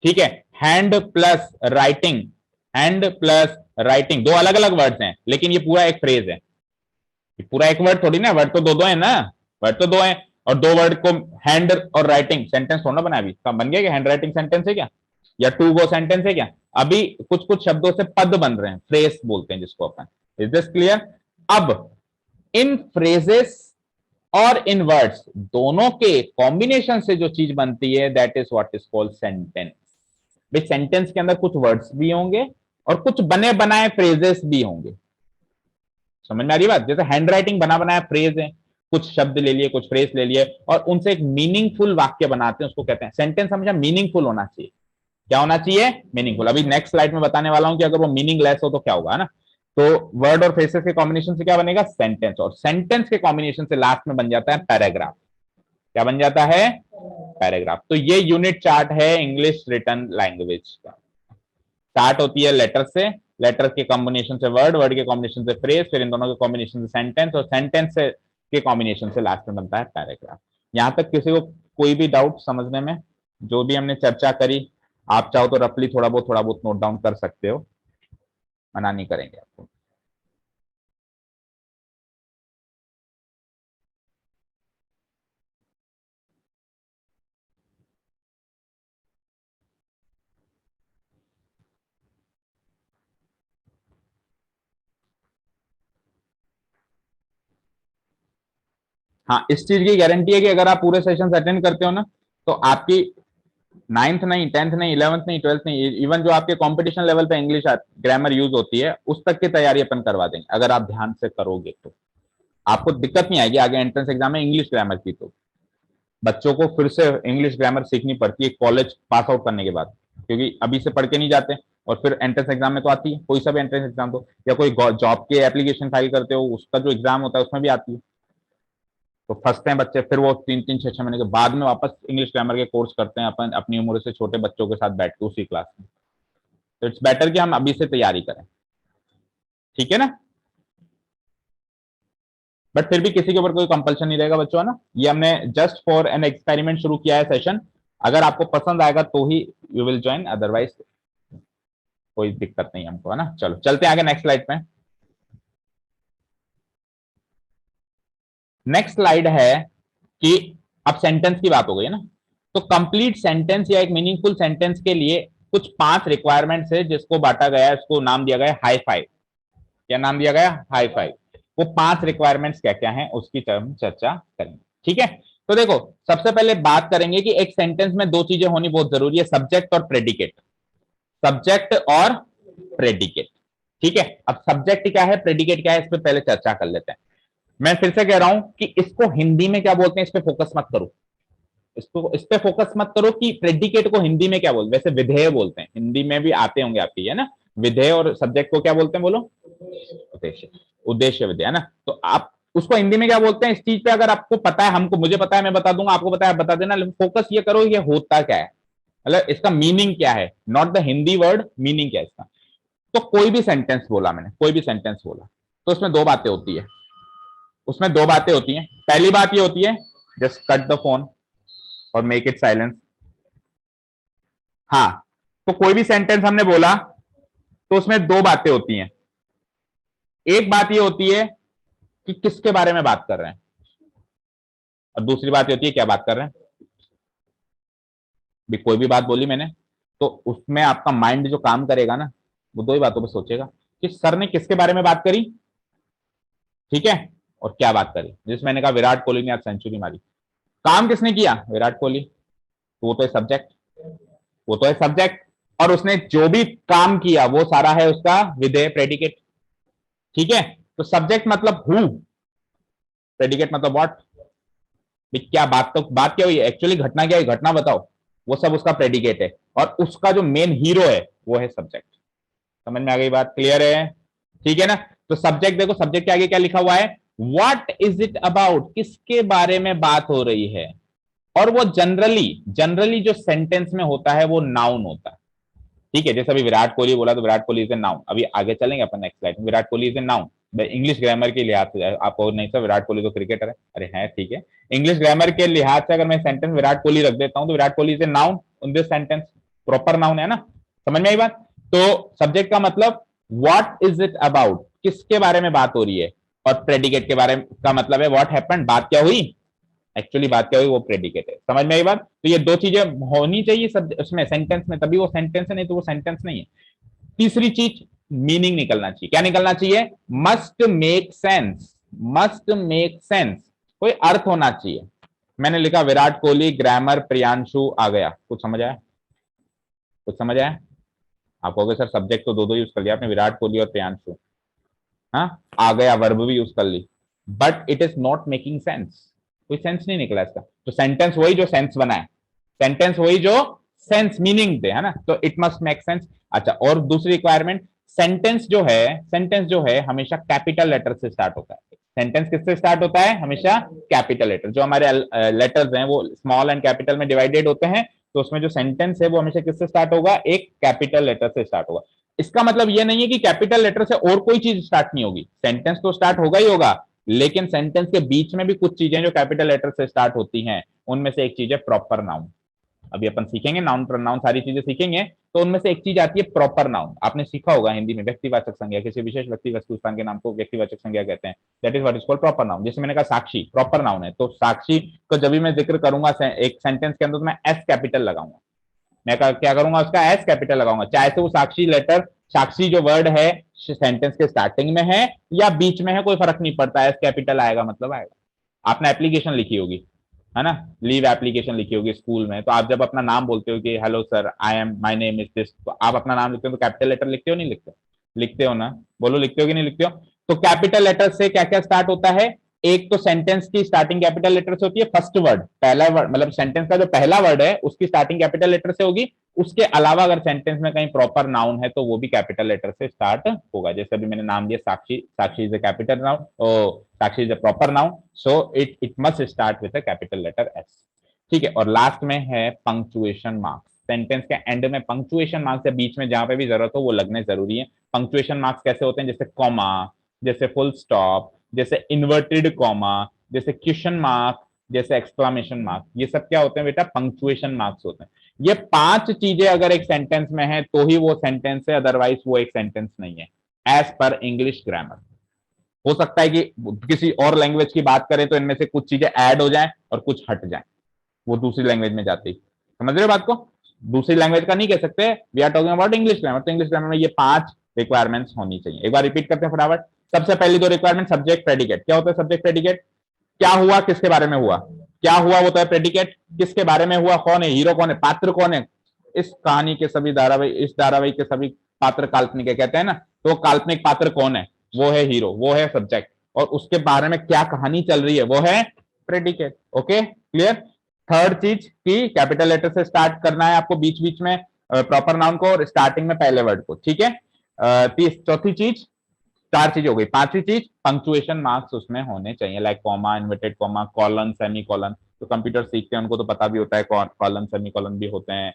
ठीक है। Hand plus writing, hand plus writing, दो अलग अलग वर्ड्स हैं, लेकिन ये पूरा एक फ्रेज है। ये पूरा एक वर्ड थोड़ी ना, वर्ड तो दो दो है ना, वर्ड तो दो है। और दो वर्ड को हैंड और राइटिंग सेंटेंस थोड़ा बना, अभी बन गया क्या? हैंड राइटिंग सेंटेंस है क्या? या टू गो सेंटेंस है क्या? अभी कुछ कुछ शब्दों से पद बन रहे हैं, फ्रेज बोलते हैं जिसको अपन। Is this clear? अब इन फ्रेजेस और इन वर्ड्स दोनों के कॉम्बिनेशन से जो चीज बनती है, that is what is called sentence. भाई सेंटेंस के अंदर कुछ वर्ड्स भी होंगे और कुछ बने बनाए फ्रेजेस भी होंगे। समझ में आ रही बात? जैसे हैंड राइटिंग बना बनाया फ्रेज है, कुछ शब्द ले लिए, कुछ फ्रेज ले लिए और उनसे एक मीनिंगफुल वाक्य बनाते हैं, उसको कहते हैं सेंटेंस। हमेशा मीनिंगफुल होना चाहिए। क्या होना चाहिए? मीनिंगफुल। अभी नेक्स्ट स्लाइड में बताने वाला हूं कि अगर वो मीनिंगलेस हो तो क्या होगा ना। तो वर्ड और फ्रेजेस के कॉम्बिनेशन से क्या बनेगा? सेंटेंस। और सेंटेंस के कॉम्बिनेशन से लास्ट में बन जाता है पैराग्राफ। क्या बन जाता है? पैराग्राफ। तो ये यूनिट चार्ट है इंग्लिश रिटन लैंग्वेज का। स्टार्ट होती है लेटर से, लेटर के कॉम्बिनेशन से वर्ड, वर्ड के कॉम्बिनेशन से फ्रेज, फिर इन दोनों के कॉम्बिनेशन से सेंटेंस, और सेंटेंस से के कॉम्बिनेशन से लास्ट में बनता है पैराग्राफ। यहां तक किसी को कोई भी डाउट समझने में? जो भी हमने चर्चा करी, आप चाहो तो रफली थोड़ा बहुत नोट डाउन कर सकते हो, मना नहीं करेंगे आपको। हाँ, इस चीज की गारंटी है कि अगर आप पूरे सेशन अटेंड करते हो ना, तो आपकी नाइन्थ नहीं, टेंथ नहीं, इलेवंथ नहीं, ट्वेल्थ नहीं, इवन जो आपके कंपटीशन लेवल पे इंग्लिश ग्रामर यूज होती है, उस तक की तैयारी अपन करवा देंगे अगर आप ध्यान से करोगे तो। आपको दिक्कत नहीं आएगी आगे एंट्रेंस एग्जाम में इंग्लिश ग्रामर की। तो बच्चों को फिर से इंग्लिश ग्रामर सीखनी पड़ती है कॉलेज पास आउट करने के बाद, क्योंकि अभी से पढ़ के नहीं जाते। और फिर एंट्रेंस एग्जाम में तो आती है, कोई सा भी एंट्रेंस एग्जाम दो, या कोई जॉब के एप्लीकेशन फाइल करते हो उसका जो एग्जाम होता है उसमें भी आती है। तो फंसते हैं बच्चे, फिर वो 3-3, 6-6 महीने के बाद में वापस इंग्लिश ग्रामर के कोर्स करते हैं अपन अपनी उम्र से छोटे बच्चों के साथ बैठ के उसी क्लास में। तो इट्स बेटर कि हम अभी से तैयारी करें। ठीक है ना? बट फिर भी किसी के ऊपर कोई कंपल्शन नहीं रहेगा बच्चों, है ना। ये हमने जस्ट फॉर एन एक्सपेरिमेंट शुरू किया है सेशन। अगर आपको पसंद आएगा तो ही यू विल ज्वाइन, अदरवाइज कोई दिक्कत नहीं हमको, है ना। चलो चलते हैं आगे नेक्स्ट स्लाइड पे। नेक्स्ट स्लाइड है कि अब सेंटेंस की बात हो गई है ना, तो कंप्लीट सेंटेंस या एक मीनिंगफुल सेंटेंस के लिए कुछ 5 रिक्वायरमेंट्स है जिसको बांटा गया है, इसको नाम दिया गया है हाई फाइव। क्या नाम दिया गया, हाई फाई। वो 5 रिक्वायरमेंट्स क्या क्या हैं उसकी हम चर्चा करेंगे, ठीक है। तो देखो, सबसे पहले बात करेंगे कि एक सेंटेंस में दो चीजें होनी बहुत जरूरी है, सब्जेक्ट और प्रेडिकेट। सब्जेक्ट और प्रेडिकेट, ठीक है। अब सब्जेक्ट क्या है, प्रेडिकेट क्या है, इस पर पहले चर्चा कर लेते हैं। मैं फिर से कह रहा हूं कि इसको हिंदी में क्या बोलते हैं, इस पर फोकस मत करो। इसको इस पे फोकस मत करो कि प्रेडिकेट को हिंदी में क्या बोलते हैं। वैसे विधेय बोलते हैं, हिंदी में भी आते होंगे आपकी, है ना। विधेय और सब्जेक्ट को क्या बोलते हैं, बोलो। उद्देश्य। उद्देश्य विधेय, है ना। तो आप उसको हिंदी में क्या बोलते हैं, इस चीज पे अगर आपको पता है, हमको मुझे पता है मैं बता दूंगा, आपको पता है आप बता देना। फोकस ये करो ये होता क्या है, मतलब इसका मीनिंग क्या है, not the Hindi word, meaning क्या है इसका। तो कोई भी सेंटेंस बोला मैंने, कोई भी सेंटेंस बोला, तो उसमें दो बातें होती है। उसमें दो बातें होती हैं। पहली बात ये होती है, जस्ट कट द फोन और मेक इट साइलेंस। हाँ, तो कोई भी सेंटेंस हमने बोला तो उसमें दो बातें होती हैं। एक बात ये होती है कि किसके बारे में बात कर रहे हैं, और दूसरी बात ये होती है क्या बात कर रहे हैं। भी कोई भी बात बोली मैंने, तो उसमें आपका माइंड जो काम करेगा ना, वो दो ही बातों पर सोचेगा कि सर ने किसके बारे में बात करी, ठीक है, और क्या बात करी। जिस मैंने कहा विराट कोहली ने आज सेंचुरी मारी, काम किसने किया, विराट कोहली, तो वो तो है सब्जेक्ट। वो तो है सब्जेक्ट, और उसने जो भी काम किया वो सारा है उसका विधेय, प्रेडिकेट, ठीक है। तो सब्जेक्ट मतलब हु, प्रेडिकेट मतलब व्हाट, क्या बात, तो बात क्या हुई है, एक्चुअली घटना क्या है, घटना बताओ, वो सब उसका प्रेडिकेट है। और उसका जो मेन हीरो है वो है सब्जेक्ट। समझ में आ गई बात, क्लियर है, ठीक है ना। तो सब्जेक्ट देखो, सब्जेक्ट के आगे क्या लिखा हुआ है, व्हाट इज इट अबाउट, किसके बारे में बात हो रही है। और वो जनरली जनरली जो सेंटेंस में होता है वो नाउन होता है, ठीक है। जैसे अभी विराट कोहली बोला तो Virat Kohli is a noun, अभी आगे चलेंगे अपन नेक्स्ट स्लाइड में, Virat Kohli is a noun. English grammar के लिहाज से आपको नहीं सर विराट कोहली तो क्रिकेटर है, अरे है ठीक है। इंग्लिश ग्रामर के लिहाज से अगर मैं सेंटेंस विराट कोहली रख देता हूं तो Virat Kohli is a noun in this sentence, proper noun है ना। समझ में आई बात। तो सब्जेक्ट का मतलब व्हाट इज इट अबाउट, किसके बारे में बात हो रही है। और प्रेडिकेट के बारे में का मतलब है व्हाट हैपेंड, बात क्या हुई, एक्चुअली बात क्या हुई, वो प्रेडिकेट है। समझ में आई बात। तो ये दो चीजें होनी चाहिए सब उसमें सेंटेंस में, तभी वो सेंटेंस है, नहीं तो वो सेंटेंस नहीं है। तीसरी चीज, मीनिंग निकलना चाहिए। क्या निकलना चाहिए, must make sense, must make sense, कोई अर्थ होना चाहिए। मैंने लिखा विराट कोहली ग्रामर प्रियांशु आ गया, कुछ समझ आया, कुछ समझ आया। आप कहोगे सर सब्जेक्ट तो दो दो यूज कर लिया आपने, विराट कोहली और प्रियांशु, हाँ आ गया वर्ब भी यूज कर ली, but it is not making sense, कोई सेंस नहीं निकला इसका। तो सेंटेंस वही जो सेंस बनाए, सेंटेंस वही जो सेंस मीनिंग दे, है ना। तो इट मस्ट मेक सेंस। अच्छा, और दूसरी रिक्वायरमेंट, सेंटेंस जो है, सेंटेंस जो है हमेशा कैपिटल लेटर से स्टार्ट होता है। सेंटेंस किससे स्टार्ट होता है, हमेशा कैपिटल लेटर। जो हमारे लेटर्स हैं वो स्मॉल एंड कैपिटल में डिवाइडेड होते हैं, तो उसमें जो सेंटेंस है वो हमेशा किससे स्टार्ट होगा, एक कैपिटल लेटर से स्टार्ट होगा। इसका मतलब ये नहीं है कि कैपिटल लेटर से और कोई चीज स्टार्ट नहीं होगी, सेंटेंस तो स्टार्ट होगा ही होगा, लेकिन सेंटेंस के बीच में भी कुछ चीजें जो कैपिटल लेटर से स्टार्ट होती हैं, उनमें से एक चीज है प्रॉपर नाउन। अभी अपन सीखेंगे नाउन प्रोनाउन सारी चीजें सीखेंगे, तो उनमें से एक चीज आती है प्रॉपर नाउन। आपने सीखा होगा हिंदी में व्यक्तिवाचक संज्ञा, किसी विशेष व्यक्ति वस्तु स्थान के नाम को व्यक्तिवाचक संज्ञा कहते हैं, that is what is called proper noun. जैसे मैंने कहा साक्षी प्रॉपर नाउन है, तो साक्षी को जब भी मैं जिक्र करूंगा एक सेंटेंस के अंदर, तो मैं एस कैपिटल लगाऊंगा। मैं क्या करूंगा, उसका एस कैपिटल लगाऊंगा, चाहे तो वो साक्षी लेटर, साक्षी जो वर्ड है सेंटेंस के स्टार्टिंग में है या बीच में है, कोई फर्क नहीं पड़ता, एस कैपिटल आएगा मतलब आएगा। आपने एप्लीकेशन लिखी होगी, है ना, लीव एप्लीकेशन लिखी होगी स्कूल में, तो आप जब अपना नाम बोलते हो कि hello sir I am my name is this, तो आप अपना नाम लिखते हो तो कैपिटल लेटर लिखते हो नहीं लिखते हो, लिखते हो ना, बोलो लिखते हो कि नहीं लिखते हो। तो कैपिटल लेटर से क्या क्या स्टार्ट होता है, एक तो सेंटेंस की स्टार्टिंग कैपिटल लेटर से होती है, फर्स्ट वर्ड पहला वर्ड, मतलब सेंटेंस का जो पहला वर्ड है उसकी स्टार्टिंग कैपिटल लेटर से होगी। उसके अलावा अगर सेंटेंस में कहीं प्रॉपर नाउन है तो वो भी कैपिटल लेटर से स्टार्ट होगा। जैसे अभी मैंने नाम दिया Sakshi, Sakshi is a capital noun, Sakshi is a proper noun, so it must start with a capital letter S, ठीक है। और लास्ट में है पंक्चुएशन मार्क्स, सेंटेंस के एंड में पंक्चुएशन मार्क्स या बीच में जहां पे भी जरूरत हो वो लगने जरूरी है। पंक्चुएशन मार्क्स कैसे होते हैं, जैसे कॉमा, जैसे फुल स्टॉप, जैसे इन्वर्टेड कॉमा, जैसे क्वेश्चन मार्क, जैसे एक्सक्लामेशन मार्क, ये सब क्या होते हैं बेटा, पंक्चुएशन मार्क्स होते हैं। ये 5 चीजें अगर एक सेंटेंस में है तो ही वो सेंटेंस है, अदरवाइज वो एक सेंटेंस नहीं है, एज पर इंग्लिश ग्रामर। हो सकता है कि किसी और लैंग्वेज की बात करें तो इनमें से कुछ चीजें ऐड हो जाएं और कुछ हट जाएं, वो दूसरी लैंग्वेज में जाती, समझ रहे हो बात को। दूसरी लैंग्वेज का नहीं कह सकते, we are talking about English grammar, तो इंग्लिश ग्रामर में ये 5 रिक्वायरमेंट्स होनी चाहिए। एक बार रिपीट करते हैं फटाफट। सबसे पहली दो रिक्वायरमेंट, सब्जेक्ट प्रेडिकेट। क्या होता है सब्जेक्ट प्रेडिकेट? क्या हुआ, किसके बारे में हुआ, क्या हुआ वो तो है प्रेडिकेट, किसके बारे में हुआ, कौन है हीरो, कौन है पात्र, कौन है। इस कहानी के सभी धारावाहिक, इस धारावाहिक के सभी पात्र काल्पनिक है, कहते हैं ना, तो काल्पनिक पात्र कौन है, वो है हीरो, वो है सब्जेक्ट, और उसके बारे में क्या कहानी चल रही है वो है प्रेडिकेट। Okay clear. थर्ड चीज की कैपिटल लेटर से स्टार्ट करना है आपको बीच बीच में प्रॉपर नाउन को, और स्टार्टिंग में पहले वर्ड को, ठीक है। चौथी चीज, चार चीजें हो गई। पांचवी चीज, पंक्चुएशन मार्क्स उसमें होने चाहिए, like comma, inverted comma, colon, semi colon. तो कंप्यूटर सीखते हैं उनको तो पता भी होता है, कॉलन सेमी कॉलन भी होते हैं,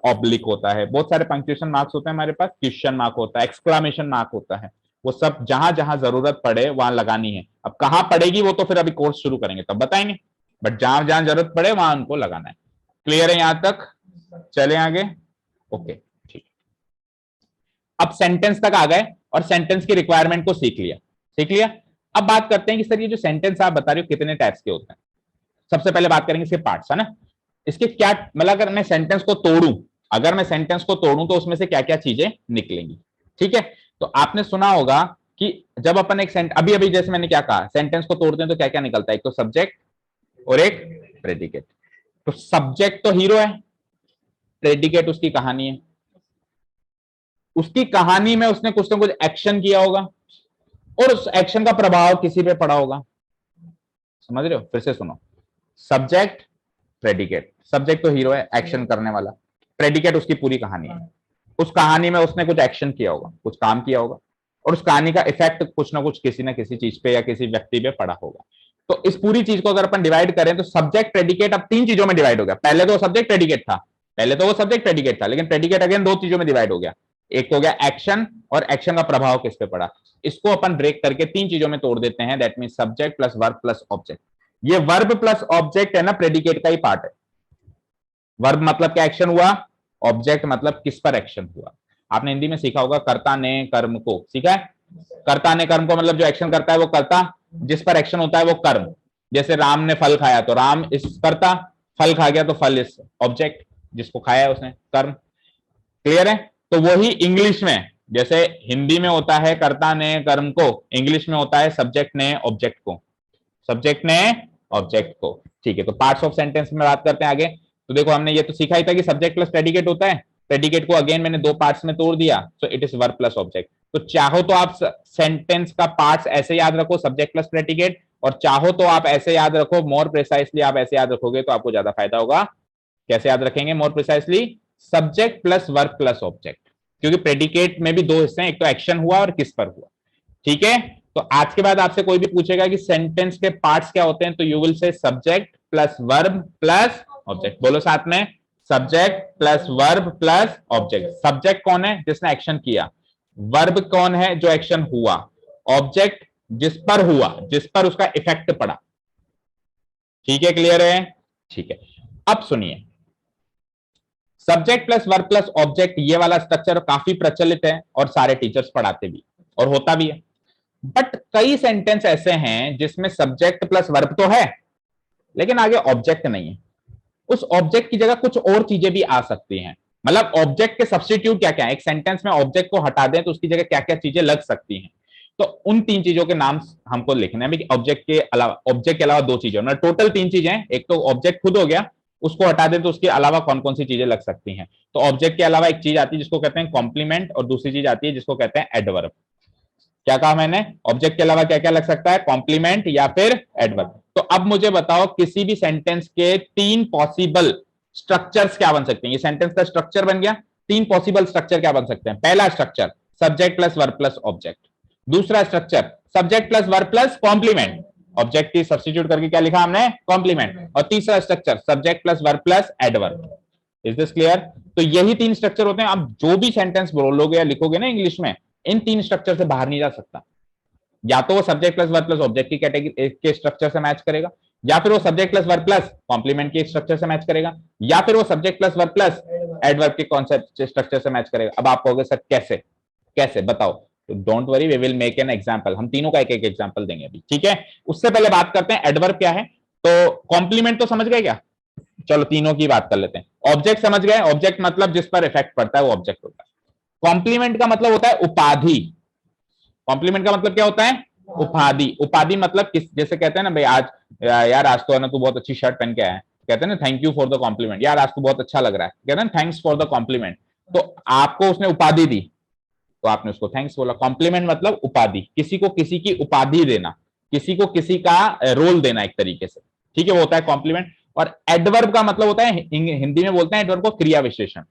ऑब्लिक होता है, बहुत सारे पंक्चुएशन मार्क्स होते हैं हमारे पास, क्वेश्चन मार्क होता है, एक्सक्लामेशन मार्क होता है। वो सब जहां जहां जरूरत पड़े वहां लगानी है। अब कहां पड़ेगी वो तो फिर अभी कोर्स शुरू करेंगे तब बताएंगे, बट जहां जहां जरूरत पड़े वहां उनको लगाना है। क्लियर है यहां तक? चले आगे। ओके ठीक। अब सेंटेंस तक आ गए और सेंटेंस की रिक्वायरमेंट को सीख लिया, सीख लिया। अब बात करते हैं कि सर ये जो सेंटेंस आप बता रहे हो कितने टाइप्स के होते हैं। सबसे पहले बात करेंगे इसके पार्ट्स, है ना। इसके क्या मतलब, अगर मैं सेंटेंस को तोड़ूं, अगर मैं सेंटेंस को तोड़ूं तो उसमें से क्या क्या चीजें निकलेंगी, ठीक है। तो आपने सुना होगा कि जब अपन एक अभी अभी जैसे मैंने क्या कहा, सेंटेंस को तोड़ते हैं तो क्या क्या निकलता है, एक तो सब्जेक्ट और एक प्रेडिकेट। तो सब्जेक्ट तो हीरो है, प्रेडिकेट उसकी कहानी है, उसकी कहानी में उसने कुछ ना कुछ एक्शन किया होगा और उस एक्शन का प्रभाव किसी पे पड़ा होगा। समझ रहे हो? फिर से सुनो, सब्जेक्ट प्रेडिकेट। सब्जेक्ट तो हीरो है, एक्शन करने वाला, प्रेडिकेट उसकी पूरी कहानी है, उस कहानी में उसने कुछ एक्शन किया होगा, कुछ काम किया होगा, और उस कहानी का इफेक्ट कुछ ना कुछ किसी ना किसी चीज पे या किसी व्यक्ति पे पड़ा होगा। तो इस पूरी चीज को अगर अपन डिवाइड करें तो सब्जेक्ट प्रेडिकेट अब तीन चीजों में डिवाइड हो गया। पहले तो वो सब्जेक्ट प्रेडिकेट था, पहले तो वो सब्जेक्ट प्रेडिकेट था, लेकिन प्रेडिकेट अगेन दो चीजों में डिवाइड हो गया। एक तो हो गया एक्शन, और एक्शन का प्रभाव किस पे पड़ा। इसको अपन ब्रेक करके तीन चीजों में तोड़ देते हैं, that mean subject plus verb plus object. ये वर्ब प्लस ऑब्जेक्ट है ना, प्रेडिकेट का ही पार्ट है। वर्ब मतलब क्या, एक्शन हुआ, ऑब्जेक्ट मतलब किस पर एक्शन हुआ। आपने हिंदी में सीखा होगा कर्ता ने कर्म को, सीखा है। कर्ता ने कर्म को मतलब जो एक्शन करता है वो कर्ता, जिस पर एक्शन होता है वो कर्म। जैसे राम ने फल खाया तो राम इस कर्ता, फल खा गया तो फल इस ऑब्जेक्ट, जिसको खाया है उसने, कर्म। क्लियर है? तो वही इंग्लिश में, जैसे हिंदी में होता है कर्ता ने कर्म को, इंग्लिश में होता है सब्जेक्ट ने ऑब्जेक्ट को, सब्जेक्ट ने ऑब्जेक्ट को। ठीक है, तो पार्ट्स ऑफ सेंटेंस में बात करते हैं आगे। तो देखो हमने ये तो सीखा ही था कि सब्जेक्ट प्लस प्रेडिकेट होता है। प्रेडिकेट को अगेन मैंने दो पार्ट्स में तोड़ दिया, so it is verb plus object. तो चाहो तो आप सेंटेंस का पार्ट्स ऐसे याद रखो, सब्जेक्ट प्लस प्रेडिकेट, और चाहो तो आप ऐसे याद रखो, मोर प्रिसाइसली आप ऐसे याद रखोगे तो आपको ज्यादा फायदा होगा। कैसे याद रखेंगे more precisely? Subject plus verb plus object, क्योंकि प्रेडिकेट में भी दो हिस्से हैं, एक तो एक्शन हुआ और किस पर हुआ। ठीक है, तो आज के बाद आपसे कोई भी पूछेगा कि सेंटेंस के पार्ट्स क्या होते हैं, तो you will say subject plus verb plus object. बोलो साथ में, subject plus verb plus object. Subject कौन है? जिसने एक्शन किया। वर्ब कौन है? जो एक्शन हुआ। ऑब्जेक्ट जिस पर हुआ, जिस पर उसका इफेक्ट पड़ा। ठीक है, क्लियर है? ठीक है, अब सुनिए, subject plus verb plus object ये वाला स्ट्रक्चर काफी प्रचलित है और सारे टीचर्स पढ़ाते भी और होता भी है। बट कई सेंटेंस ऐसे हैं जिसमें सब्जेक्ट प्लस वर्ब तो है लेकिन आगे ऑब्जेक्ट नहीं है। उस ऑब्जेक्ट की जगह कुछ और चीजें भी आ सकती हैं। मतलब ऑब्जेक्ट के सब्स्टिट्यूट क्या क्या है, एक सेंटेंस में ऑब्जेक्ट को हटा दें तो उसकी जगह क्या क्या चीजें लग सकती हैं। तो उन तीन चीजों के नाम हमको लिखने हैं। ऑब्जेक्ट के अलावा, ऑब्जेक्ट के अलावा दो चीजें, मतलब टोटल तीन चीजें हैं। एक तो ऑब्जेक्ट खुद हो गया, उसको हटा दें तो उसके अलावा कौन कौन सी चीजें लग सकती हैं। तो ऑब्जेक्ट के अलावा एक चीज आती है जिसको कहते हैं कॉम्प्लीमेंट, और दूसरी चीज आती है जिसको कहते हैं एडवर्ब। क्या कहा मैंने? ऑब्जेक्ट के अलावा क्या क्या लग सकता है? कॉम्प्लीमेंट या फिर एडवर्ब। तो अब मुझे बताओ किसी भी सेंटेंस के तीन पॉसिबल स्ट्रक्चर्स क्या बन सकते हैं। ये सेंटेंस का स्ट्रक्चर बन गया, तीन पॉसिबल स्ट्रक्चर क्या बन सकते हैं। पहला structure subject plus verb plus object, दूसरा structure subject plus verb plus complement, object की सब्स्टिट्यूट करके क्या लिखा हमने? कॉम्प्लीमेंट, और तीसरा structure subject plus verb plus adverb. Is this clear? तो यही तीन स्ट्रक्चर होते हैं। आप जो भी सेंटेंस बोलोगे या लिखोगे ना इंग्लिश में, इन तीन स्ट्रक्चर से बाहर नहीं जा सकता। या तो वो subject plus verb plus object की कैटेगरी के स्ट्रक्चर से मैच करेगा, या फिर वो subject plus verb plus complement के स्ट्रक्चर से मैच करेगा, या फिर वो subject plus verb plus adverb के कॉन्सेप्ट स्ट्रक्चर से मैच करेगा। अब आप कहोगे सर कैसे, कैसे बताओ? तो don't worry, we will make an example. हम तीनों का एक एक एग्जांपल देंगे अभी, ठीक है। उससे पहले बात करते हैं एडवर्ब क्या है। तो कॉम्प्लीमेंट तो समझ गए क्या? चलो तीनों की बात कर लेते हैं। ऑब्जेक्ट समझ गए, ऑब्जेक्ट मतलब जिस पर इफेक्ट पड़ता है वो ऑब्जेक्ट होता है। कॉम्प्लीमेंट का मतलब होता है उपाधि। कॉम्प्लीमेंट का मतलब क्या होता है? उपाधि। उपाधि मतलब किस, जैसे कहते हैं ना भाई आज यार आज तो है ना तू बहुत अच्छी शर्ट पहन के आया है, कहते हैं ना thank you for the compliment, यार आज तो बहुत अच्छा लग रहा है, कहते हैं थैंक्स फॉर द कॉम्प्लीमेंट। तो आपको उसने उपाधि दी तो आपने उसको थैंक्स बोला। कॉम्प्लीमेंट मतलब उपाधि, किसी को किसी की उपाधि देना, किसी को किसी का रोल देना एक तरीके से, ठीक है, वो होता है कॉम्प्लीमेंट। और एडवर्ब का मतलब होता है, हिंदी में बोलते हैं एडवर्ब को क्रिया विशेषण।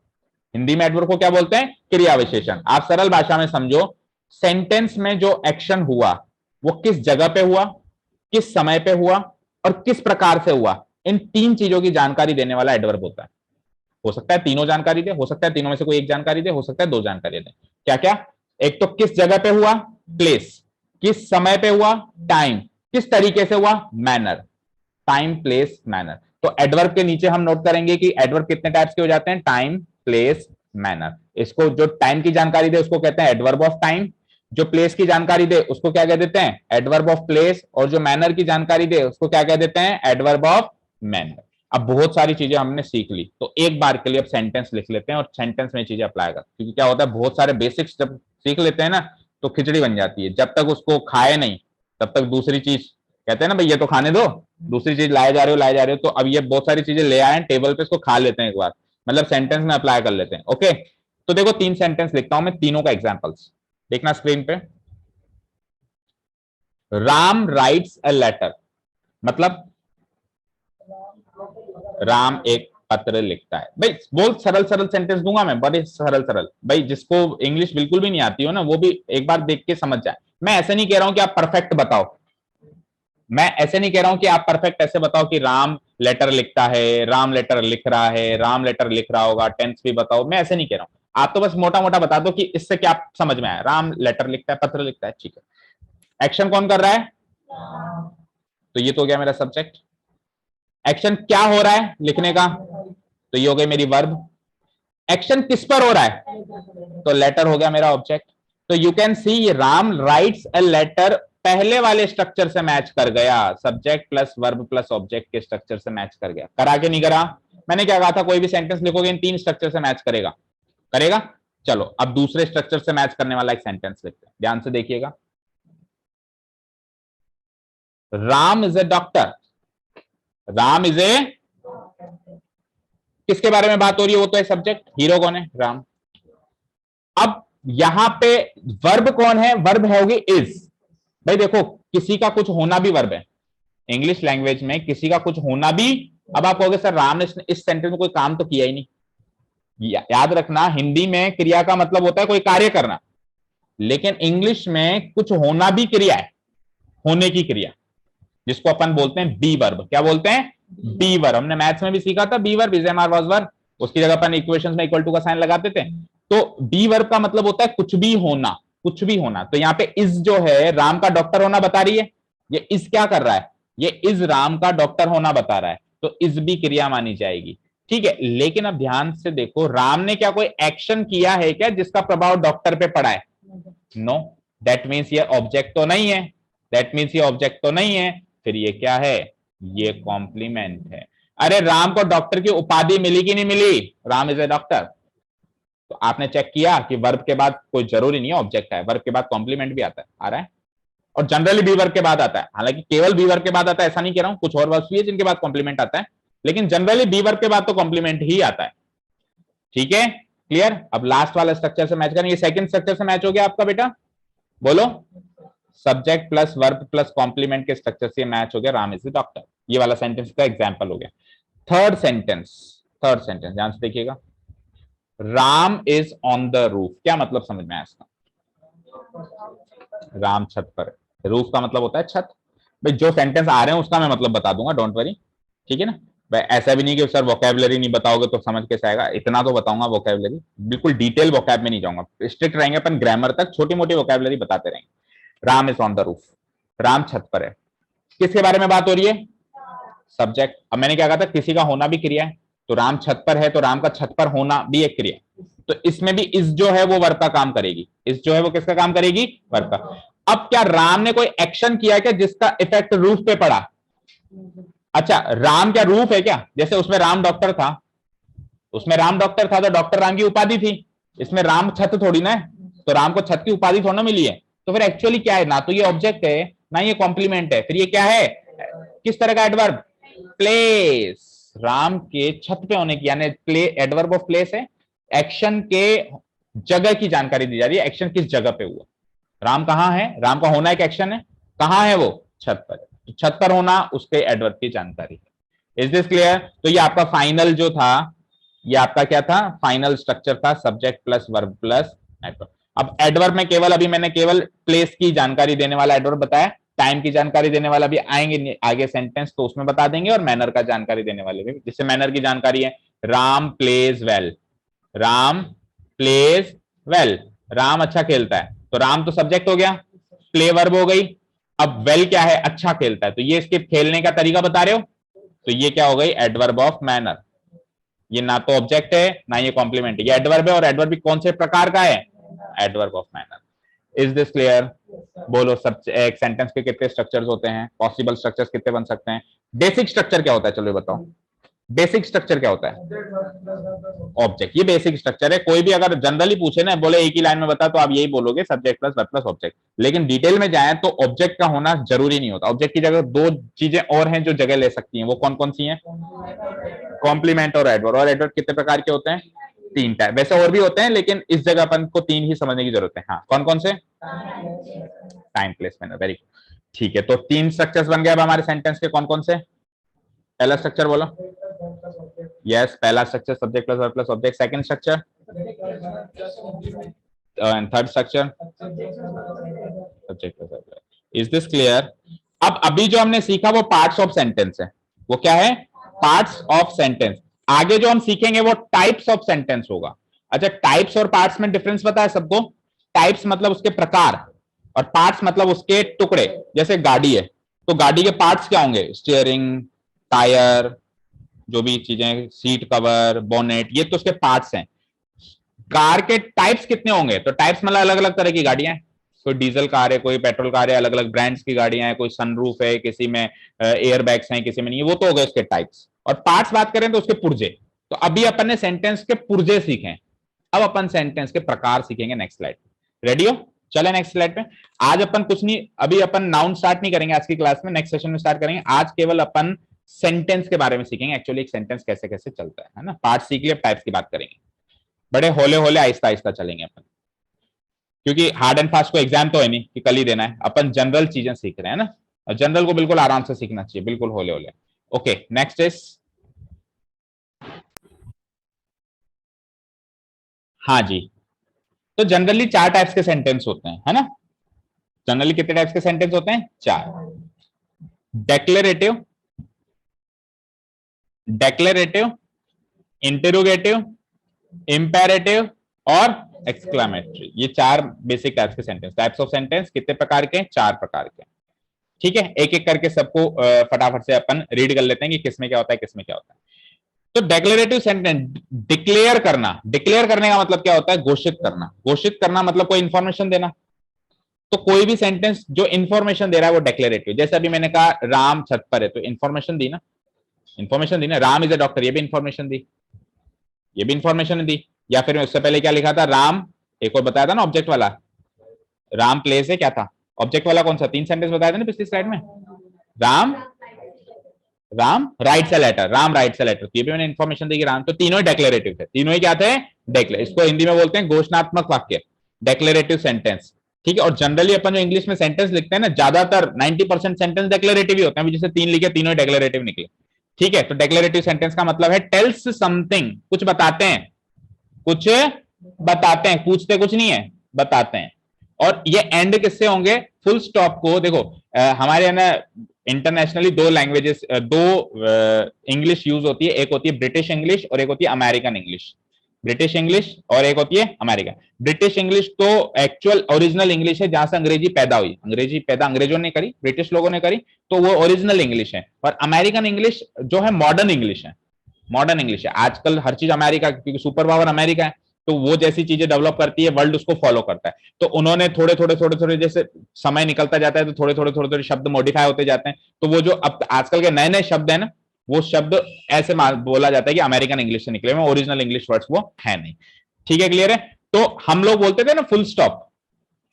हिंदी में एडवर्ब को क्या बोलते हैं? क्रिया विशेषण। आप सरल भाषा में समझो, सेंटेंस में जो एक्शन हुआ वो किस जगह पे हुआ, किस समय पे हुआ और किस प्रकार से हुआ, इन तीन चीजों की जानकारी देने वाला एडवर्ब होता है। हो सकता है तीनों जानकारी दे, हो सकता है तीनों में से कोई एक जानकारी दे, हो सकता है दो जानकारी दे। क्या क्या? एक तो किस जगह पे हुआ, प्लेस, किस समय पे हुआ, टाइम, किस तरीके से हुआ, मैनर। Time place manner. तो एडवर्ब के नीचे हम नोट करेंगे कि एडवर्ब कितने टाइप्स के हो जाते हैं, टाइम प्लेस मैनर। इसको जो टाइम की जानकारी दे उसको कहते हैं एडवर्ब ऑफ टाइम, जो प्लेस की जानकारी दे उसको क्या कह देते हैं, एडवर्ब ऑफ प्लेस, और जो मैनर की जानकारी दे उसको क्या कह देते हैं, एडवर्ब ऑफ मैनर। अब बहुत सारी चीजें हमने सीख ली, तो एक बार के लिए अब सेंटेंस लिख लेते हैं और सेंटेंस में चीजें अप्लाई कर, क्योंकि क्या होता है बहुत सारे बेसिक्स जब सीख लेते हैं ना तो खिचड़ी बन जाती है, जब तक उसको खाए नहीं तब तक दूसरी चीज, कहते हैं ना भाई ये तो खाने दो, दूसरी चीज लाए जा रहे हो लाए जा रहे हो, तो अब ये बहुत सारी चीजें ले आए टेबल पे, इसको खा लेते हैं एक बार, मतलब सेंटेंस में अप्लाई कर लेते हैं। ओके, तो देखो तीन सेंटेंस लिखता हूं मैं, तीनों का एग्जांपल्स देखना स्क्रीन पे। राम राइट्स अ लेटर, मतलब राम एक पत्र लिखता है। भाई बहुत सरल सरल सेंटेंस दूंगा मैं, बड़े सरल सरल, भाई जिसको इंग्लिश बिल्कुल भी नहीं आती हो ना वो भी एक बार देख के समझ जाए। मैं ऐसे नहीं कह रहा हूं कि आप परफेक्ट बताओ, मैं ऐसे नहीं कह रहा हूं कि आप परफेक्ट ऐसे बताओ कि राम लेटर लिखता है, राम लेटर लिख रहा है, राम लेटर लिख रहा होगा, टेंस भी बताओ, मैं ऐसे नहीं कह रहा हूं। आप तो बस मोटा मोटा बता दो कि इससे क्या समझ में आया, राम लेटर लिखता है, पत्र लिखता है, ठीक है। एक्शन कौन कर रहा है? तो ये तो हो गया मेरा सब्जेक्ट। एक्शन क्या हो रहा है लिखने का, तो ये हो गई मेरी वर्ब। एक्शन किस पर हो रहा है, तो लेटर हो गया मेरा ऑब्जेक्ट। तो you can see Ram writes a letter पहले वाले स्ट्रक्चर से मैच कर गया, subject plus verb plus object के स्ट्रक्चर से मैच कर गया। करा के नहीं करा? मैंने क्या कहा था, कोई भी सेंटेंस लिखोगे इन तीन स्ट्रक्चर से मैच करेगा, करेगा। चलो अब दूसरे स्ट्रक्चर से मैच करने वाला एक सेंटेंस लिखते हैं, ध्यान से देखिएगा। Ram is a doctor, Ram is a, किसके बारे में बात हो रही है, वो तो है सब्जेक्ट, हीरो कौन है, राम। अब यहां पे वर्ब कौन है, वर्ब है होगी इज। भाई देखो किसी का कुछ होना भी वर्ब है, इंग्लिश लैंग्वेज में किसी का कुछ होना भी। अब आप कहोगे सर राम ने इस सेंटेंस में कोई काम तो किया ही नहीं, याद रखना हिंदी में क्रिया का मतलब होता है कोई कार्य करना, लेकिन इंग्लिश में कुछ होना भी क्रिया है, होने की क्रिया, जिसको अपन बोलते हैं बी वर्ब। क्या बोलते हैं? B verb. हमने मैथ्स में भी सीखा था be verb, is am are was verb, उसकी जगह अपन इक्वेशंस में इक्वल टू का साइन लगाते थे। तो बी वर्ब का मतलब होता है कुछ भी होना, कुछ भी होना। तो यहाँ पे इज जो है राम का डॉक्टर होना बता रही है, ये इज क्या कर रहा है, ये इज राम का डॉक्टर होना बता रहा है, तो इज भी क्रिया मानी जाएगी, ठीक है। लेकिन अब ध्यान से देखो, राम ने क्या कोई एक्शन किया है क्या जिसका प्रभाव डॉक्टर पे पड़ा है? नो, दैट मीन्स ये ऑब्जेक्ट तो नहीं है, दैट मीन्स ये ऑब्जेक्ट तो नहीं है, फिर ये क्या है, ये कॉम्प्लीमेंट है। अरे राम को डॉक्टर की उपाधि मिली कि नहीं मिली, राम इज ए डॉक्टर। तो आपने चेक किया कि वर्ब के बाद कोई जरूरी नहीं है ऑब्जेक्ट है, वर्ब के बाद कॉम्प्लीमेंट भी आता है, आ रहा है, और जनरली बी वर्ब के बाद आता है। हालांकि केवल बी वर्ब के बाद आता है ऐसा नहीं कह रहा हूं, कुछ और वर्ब्स भी है जिनके बाद कॉम्प्लीमेंट आता है, लेकिन जनरली बी वर्ब के बाद तो कॉम्प्लीमेंट ही आता है, ठीक है। क्लियर? अब लास्ट वाला स्ट्रक्चर से मैच करें, ये सेकंड स्ट्रक्चर से मैच हो गया आपका बेटा, बोलो। Subject plus verb plus complement के स्ट्रक्चर से मैच हो गया, राम इज द डॉक्टर। ये वाला सेंटेंस का एग्जांपल हो गया। थर्ड सेंटेंस, थर्ड सेंटेंस ध्यान से देखिएगा। Ram is on the roof, क्या मतलब समझ में आया इसका? राम छत पर है, रूफ का मतलब होता है छत। भाई जो सेंटेंस आ रहे हैं उसका मैं मतलब बता दूंगा, डोंट वरी, ठीक है ना। भाई ऐसा भी नहीं कि सर वोकैबुलरी नहीं बताओगे तो समझ कैसे आएगा, इतना तो बताऊंगा वोकैबुलरी, बिल्कुल डिटेल वोकैब में नहीं जाऊंगा, स्ट्रिक्ट रहेंगे अपन, ग्रामर तक छोटी मोटी वोकैबुलरी बताते रहेंगे। Ram is on the roof, Ram छत पर है, किसके बारे में बात हो रही है, सब्जेक्ट। अब मैंने क्या कहा था, किसी का होना भी क्रिया है, तो राम छत पर है तो राम का छत पर होना भी एक क्रिया, तो इसमें भी इस जो है वो वर्ब का काम करेगी, इस जो है वो किसका काम करेगी, वर्ब का। अब क्या राम ने कोई एक्शन किया क्या जिसका इफेक्ट रूफ पे पड़ा? अच्छा राम क्या रूफ है क्या? जैसे उसमें राम डॉक्टर था, उसमें राम डॉक्टर था तो डॉक्टर राम की उपाधि थी, इसमें राम छत थोड़ी ना है, तो राम को छत की उपाधि थोड़ा ना मिली है। तो फिर एक्चुअली क्या है, ना तो ये ऑब्जेक्ट है ना ये कॉम्प्लीमेंट है, फिर ये क्या है, किस तरह का एडवर्ब, प्लेस। राम के छत पे होने की, यानी प्ले एडवर्ब ऑफ प्लेस है, एक्शन के जगह की जानकारी दी जा रही है, एक्शन किस जगह पे हुआ, राम कहां है, राम का होना एक एक्शन है, कहां है वो, छत पर। तो छत पर होना उसके एडवर्ब की जानकारी है। Is this clear? तो ये आपका फाइनल जो था, ये आपका क्या था, फाइनल स्ट्रक्चर था, subject plus verb plus adverb. अब एडवर्ब में केवल अभी मैंने केवल प्लेस की जानकारी देने वाला एडवर्ब बताया, टाइम की जानकारी देने वाला भी आएंगे आगे सेंटेंस तो उसमें बता देंगे, और मैनर का जानकारी देने वाले भी, जिससे मैनर की जानकारी है, Ram pledge well, Ram pledge well, Ram अच्छा खेलता है, तो राम तो सब्जेक्ट हो गया, प्ले वर्ब हो गई, अब वेल क्या है, अच्छा खेलता है, तो ये इसके खेलने का तरीका बता रहे हो, तो ये क्या हो गई, एडवर्ब ऑफ मैनर। ये ना तो ऑब्जेक्ट है ना ये कॉम्प्लीमेंट है, ये एडवर्ब है, और एडवर्ब भी कौन से प्रकार का है, adverb of manner. Is this clear? बोलो सब, एक सेंटेंस के कितने स्ट्रक्चर्स होते हैं, पॉसिबल स्ट्रक्चर्स कितने बन सकते हैं, बेसिक स्ट्रक्चर क्या होता है, चलो बताओ, बेसिक स्ट्रक्चर क्या होता है, ऑब्जेक्ट, ये बेसिक स्ट्रक्चर है। कोई भी अगर जनरली पूछे ना, बोले एक ही लाइन में बता, तो आप यही बोलोगे, subject plus verb plus object. लेकिन डिटेल में जाए तो ऑब्जेक्ट का होना जरूरी नहीं होता, ऑब्जेक्ट की जगह दो चीजें और हैं जो जगह ले सकती हैं, वो कौन कौन सी हैं, कॉम्प्लीमेंट और एडवर्ब। और एडवर्ब कितने प्रकार के होते हैं, तीन टाइप, वैसे और भी होते हैं लेकिन इस जगह अपन को तीन ही समझने की जरूरत है। हाँ, कौन कौन से, time place manner, very good, ठीक है। तो तीन स्ट्रक्चर्स बन गए अब हमारे सेंटेंस के, कौन कौन से, पहला स्ट्रक्चर बोलो, यस, पहला structure subject plus verb plus object, second structure and third structure subject plus verb. Is this clear? अब अभी जो हमने सीखा वो पार्ट्स ऑफ सेंटेंस है, वो क्या है, पार्ट्स ऑफ सेंटेंस। आगे जो हम सीखेंगे वो टाइप्स ऑफ सेंटेंस होगा। अच्छा, टाइप्स और पार्ट्स में डिफरेंस पता है सबको? टाइप्स मतलब उसके प्रकार, और पार्ट्स मतलब उसके टुकड़े। जैसे गाड़ी है, तो गाड़ी के पार्ट्स क्या होंगे, स्टीयरिंग, टायर, जो भी चीजें, सीट कवर, बोनेट, ये तो उसके पार्ट्स हैं। कार के टाइप्स कितने होंगे, तो टाइप्स मतलब अलग अलग तरह की गाड़ियां हैं, कोई डीजल कार है, कोई पेट्रोल कार है, अलग अलग ब्रांड्स की गाड़ियां हैं, कोई सनरूफ है, किसी में एयर बैग्स हैं, किसी में नहीं, वो तो हो गए उसके टाइप्स। और पार्ट्स बात करें तो उसके पुर्जे। तो अभी अपन ने सेंटेंस के पुर्जे सीखे, अब अपन सेंटेंस के प्रकार सीखेंगे नेक्स्ट स्लाइड। रेडी हो? चले नेक्स्ट स्लाइड पे। आज अपन कुछ नहीं, अभी अपन नाउन स्टार्ट नहीं करेंगे आज की क्लास में, नेक्स्ट सेशन में स्टार्ट करेंगे। आज केवल अपन सेंटेंस के बारे में सीखेंगे, एक्चुअली एक सेंटेंस कैसे कैसे चलता है ना। पार्ट सीख लिया, टाइप्स की बात करेंगे, बड़े होले होले आहिस्ता आहिस्ता चलेंगे अपन, क्योंकि हार्ड एंड फास्ट को एग्जाम तो है नहीं कि कल ही देना है, अपन जनरल चीजें सीख रहे हैं ना, और जनरल को बिल्कुल आराम से सीखना चाहिए, बिल्कुल होले होले। ओके, नेक्स्ट इज, हाँ जी, तो जनरली चार टाइप्स के सेंटेंस होते हैं, है ना। जनरली कितने टाइप्स के सेंटेंस होते हैं, चार। डेक्लेरेटिव, डेक्लेरेटिव, इंटेरोगेटिव, इंपेरेटिव और एक्सक्लामेटरी, ये चार बेसिक टाइप्स के सेंटेंस। टाइप्स ऑफ सेंटेंस कितने प्रकार के, चार प्रकार के। ठीक है, एक एक करके सबको फटाफट से अपन रीड कर लेते हैं कि किसमें क्या होता है, किसमें क्या होता है। तो डेक्लेरेटिव सेंटेंस, डिक्लेयर करना, डिक्लेयर करने का मतलब क्या होता है, घोषित करना। घोषित करना मतलब कोई इंफॉर्मेशन देना। तो कोई भी सेंटेंस जो इंफॉर्मेशन दे रहा है वो डेक्लेरेटिव। जैसे अभी मैंने कहा राम छत पर है, तो इंफॉर्मेशन दी ना, इंफॉर्मेशन दी ना, राम इज अ डॉक्टर, ये भी इंफॉर्मेशन दी, ये भी इंफॉर्मेशन दी। या फिर उससे पहले क्या लिखा था, राम, एक और बताया था ना ऑब्जेक्ट वाला, राम प्लेस है, क्या था ऑब्जेक्ट वाला, कौन सा, तीन सेंटेंस बताया था ना पिछली स्लाइड में, Ram, Ram writes a letter, Ram writes a letter, ये भी मैंने इंफॉर्मेशन दी कि राम, तो तीनों ही डेक्लेरेटिव थे, तीनों ही क्या थे, डेक्लेर, इसको हिंदी में बोलते हैं घोषणात्मक वाक्य, डेक्लेरेटिव सेंटेंस। ठीक है, और जनरली अपन जो इंग्लिश में सेंटेंस लिखते हैं ना, ज्यादातर 90% सेंटेंस डेक्लेरेटिव ही होते हैं, जैसे तीन लिखे, तीनों ही डेक्लेरेटिव निकले। ठीक है, तो डेक्लेरेटिव सेंटेंस का मतलब है टेल्स समथिंग, कुछ बताते हैं, कुछ बताते हैं, पूछते कुछ नहीं है, बताते हैं। और ये एंड किससे होंगे, फुल स्टॉप को देखो, हमारे यहाँ ना इंटरनेशनली दो लैंग्वेजेस, दो इंग्लिश यूज होती है, एक होती है ब्रिटिश इंग्लिश और एक होती है अमेरिकन इंग्लिश। ब्रिटिश इंग्लिश और एक होती है अमेरिकन। ब्रिटिश इंग्लिश तो एक्चुअल ओरिजिनल इंग्लिश है, जहां से अंग्रेजी पैदा हुई, अंग्रेजी पैदा अंग्रेजों ने करी, ब्रिटिश लोगों ने करी, तो वो ओरिजिनल इंग्लिश है। और अमेरिकन इंग्लिश जो है मॉडर्न इंग्लिश है, मॉडर्न इंग्लिश है। आजकल हर चीज अमेरिका, क्योंकि सुपर पावर अमेरिका है, तो वो जैसी चीजें डेवलप करती है वर्ल्ड उसको फॉलो करता है। तो उन्होंने थोड़े थोड़े थोड़े थोड़े, जैसे समय निकलता जाता है तो थोड़े थोड़े थोड़े थोड़े शब्द मॉडिफाई होते जाते हैं। तो वो जो अब आजकल के नए नए शब्द है ना, वो शब्द ऐसे बोला जाता है कि अमेरिकन इंग्लिश से निकले हुए, ओरिजिनल इंग्लिश वर्ड्स वो है नहीं। ठीक है, क्लियर है। तो हम लोग बोलते थे ना फुल स्टॉप,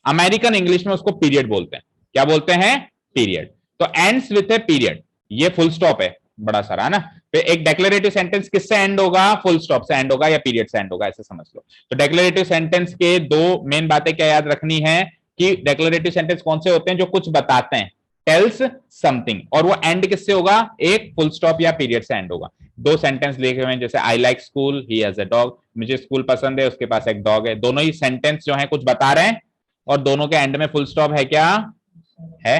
अमेरिकन इंग्लिश में उसको पीरियड बोलते हैं। क्या बोलते हैं? पीरियड। तो एंड्स विथ ए पीरियड, ये फुल स्टॉप है बड़ा सारा, है ना। तो एक डेक्लेरेटिव सेंटेंस किससे एंड होगा? फुल स्टॉप से एंड होगा या पीरियड से एंड होगा, ऐसे समझ लो। तो डेक्लेरेटिव सेंटेंस के दो मेन बातें क्या याद रखनी है कि डेक्लेरेटिव सेंटेंस कौन से होते हैं? जो कुछ बताते हैं, टेल्स समथिंग, और वो एंड किससे होगा? एक फुल स्टॉप या पीरियड से एंड होगा। दो सेंटेंस लिखे हुए हैं, जैसे I like school, he has a dog, मुझे स्कूल पसंद है, उसके पास एक डॉग है। दोनों ही सेंटेंस जो है कुछ बता रहे हैं और दोनों के एंड में फुल स्टॉप है। क्या है?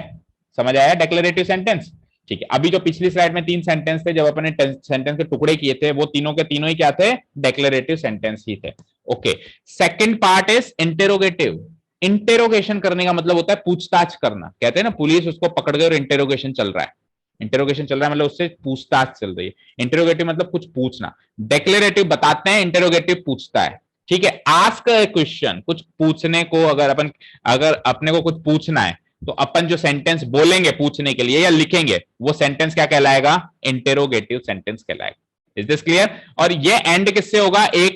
समझ आया डेक्लेरेटिव सेंटेंस? ठीक है। अभी जो पिछली स्लाइड में तीन सेंटेंस थे, जब अपने सेंटेंस के टुकड़े किए थे, वो तीनों के तीनों ही क्या थे? डेक्लेरेटिव सेंटेंस ही थे। Okay, second part is interrogative. Interrogation करने का मतलब होता है पूछताछ करना। कहते हैं ना, पुलिस उसको पकड़ गई और इंटेरोगेशन चल रहा है। इंटेरोगेशन चल रहा है मतलब उससे पूछताछ चल रही है। इंटेरोगेटिव मतलब कुछ पूछना। डेक्लेरेटिव बताते हैं, इंटेरोगेटिव पूछता है। ठीक है, आस्क अ क्वेश्चन, कुछ पूछने को, अगर अपने को कुछ पूछना है तो अपन जो सेंटेंस बोलेंगे पूछने के लिए या लिखेंगे, वो सेंटेंस क्या कहलाएगा? इंटेरोगेटिव सेंटेंस कहलाएगा। Is this clear? और ये एंड किससे होगा? एक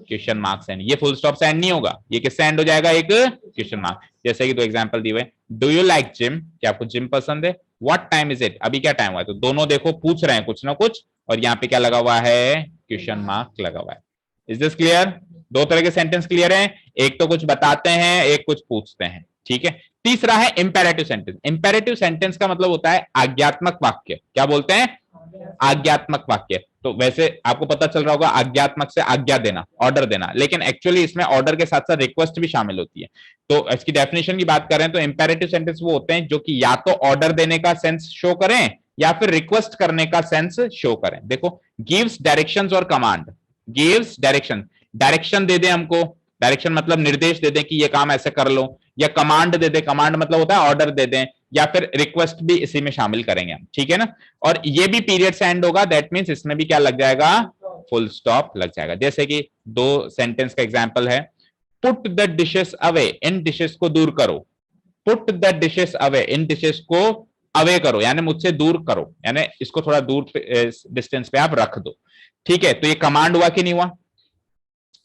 क्वेश्चन मार्क से। ये फुल स्टॉप से एंड नहीं होगा, ये किससे एंड हो जाएगा? एक क्वेश्चन मार्क। जैसे कि दो एग्जांपल दिए हुए, डू यू लाइक जिम, क्या आपको जिम पसंद है? व्हाट टाइम इज इट, अभी क्या टाइम हुआ है? तो दोनों देखो पूछ रहे हैं कुछ ना कुछ, और यहाँ पे क्या लगा हुआ है? क्वेश्चन मार्क लगा हुआ है। Is this clear? दो तरह के सेंटेंस क्लियर है, एक तो कुछ बताते हैं, एक कुछ पूछते हैं। ठीक है। तीसरा है इंपेरेटिव सेंटेंस। इंपेरेटिव सेंटेंस का मतलब होता है आज्ञात्मक वाक्य। क्या बोलते हैं? आज्ञात्मक वाक्य। तो वैसे आपको पता चल रहा होगा, आज्ञात्मक से आज्ञा देना, ऑर्डर देना, लेकिन एक्चुअली इसमें ऑर्डर के साथ साथ रिक्वेस्ट भी शामिल होती है। तो इसकी डेफिनेशन की बात करें तो इंपेरेटिव सेंटेंस वो होते हैं जो कि या तो ऑर्डर देने का सेंस शो करें या फिर रिक्वेस्ट करने का सेंस शो करें। देखो, गिव्स डायरेक्शंस और कमांड। गिव्स डायरेक्शन, डायरेक्शन दे दे हमको, डायरेक्शन मतलब निर्देश दे दें कि ये काम ऐसे कर लो, या कमांड दे दे, कमांड मतलब होता है ऑर्डर दे दें, या फिर रिक्वेस्ट भी इसी में शामिल करेंगे हम। ठीक है ना। और ये भी पीरियड से एंड होगा, दैट मींस इसमें भी क्या लग जाएगा? फुल स्टॉप लग जाएगा। जैसे कि दो सेंटेंस का एग्जांपल है, put the dishes away, in dishes को दूर करो। Put the dishes away, in dishes को अवे करो, यानी मुझसे दूर करो, यानी इसको थोड़ा दूर डिस्टेंस पे आप रख दो। ठीक है, तो ये कमांड हुआ कि नहीं हुआ?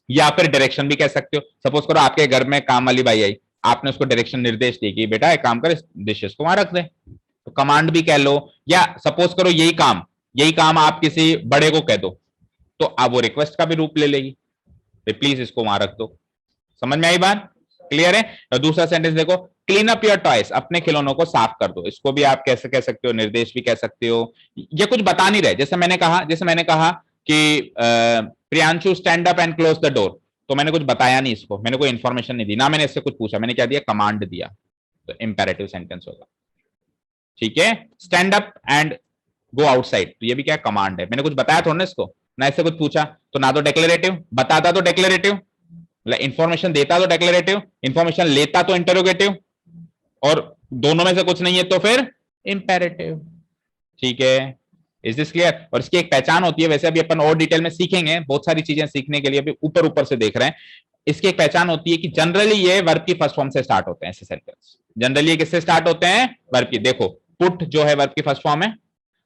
या फिर डायरेक्शन भी कह सकते हो। सपोज करो आपके घर में काम वाली बाई आई, आपने उसको डायरेक्शन निर्देश दी कि बेटा एक काम कर, डिशेस को वहां रख दे, तो कमांड भी कह लो। या सपोज करो यही काम आप किसी बड़े को कह दो, तो आप वो रिक्वेस्ट का भी रूप ले लेगी, तो प्लीज इसको वहां रख दो। समझ में आई बात? क्लियर है? तो दूसरा सेंटेंस देखो, क्लीन अप योर टॉयज, अपने खिलौनों को साफ कर दो। इसको भी आप कैसे कह सकते हो? निर्देश भी कह सकते हो। ये कुछ बता नहीं रहे। जैसे मैंने कहा कि Priyanshu stand up and close the door, तो मैंने कुछ बताया नहीं इसको, मैंने कोई इंफॉर्मेशन नहीं दी ना, मैंने इससे कुछ पूछा, मैंने क्या दिया? कमांड दिया। तो इंपेरेटिव सेंटेंस होगा। ठीक है। Stand up and go outside, तो ये भी क्या? कमांड है। मैंने कुछ बताया थोड़ा ना इसको, ना इससे कुछ पूछा, तो ना तो डेक्लेरेटिव, बताता तो डेक्लेरेटिव, मतलब इंफॉर्मेशन देता तो डेक्लेरेटिव, इंफॉर्मेशन लेता तो इंटेरोगेटिव, और दोनों में से कुछ नहीं है तो फिर इंपेरेटिव। ठीक है। Is this clear? और इसकी एक पहचान होती है, वैसे अभी अपन और डिटेल में सीखेंगे, बहुत सारी चीजें सीखने के लिए अभी ऊपर ऊपर से देख रहे हैं। इसकी एक पहचान होती है कि जनरली ये वर्ब की फर्स्ट फॉर्म से स्टार्ट होते हैं ऐसे सेंटेंस। जनरली ये किससे स्टार्ट होते हैं? वर्ब की। देखो, पुट जो है वर्ब की फर्स्ट फॉर्म है,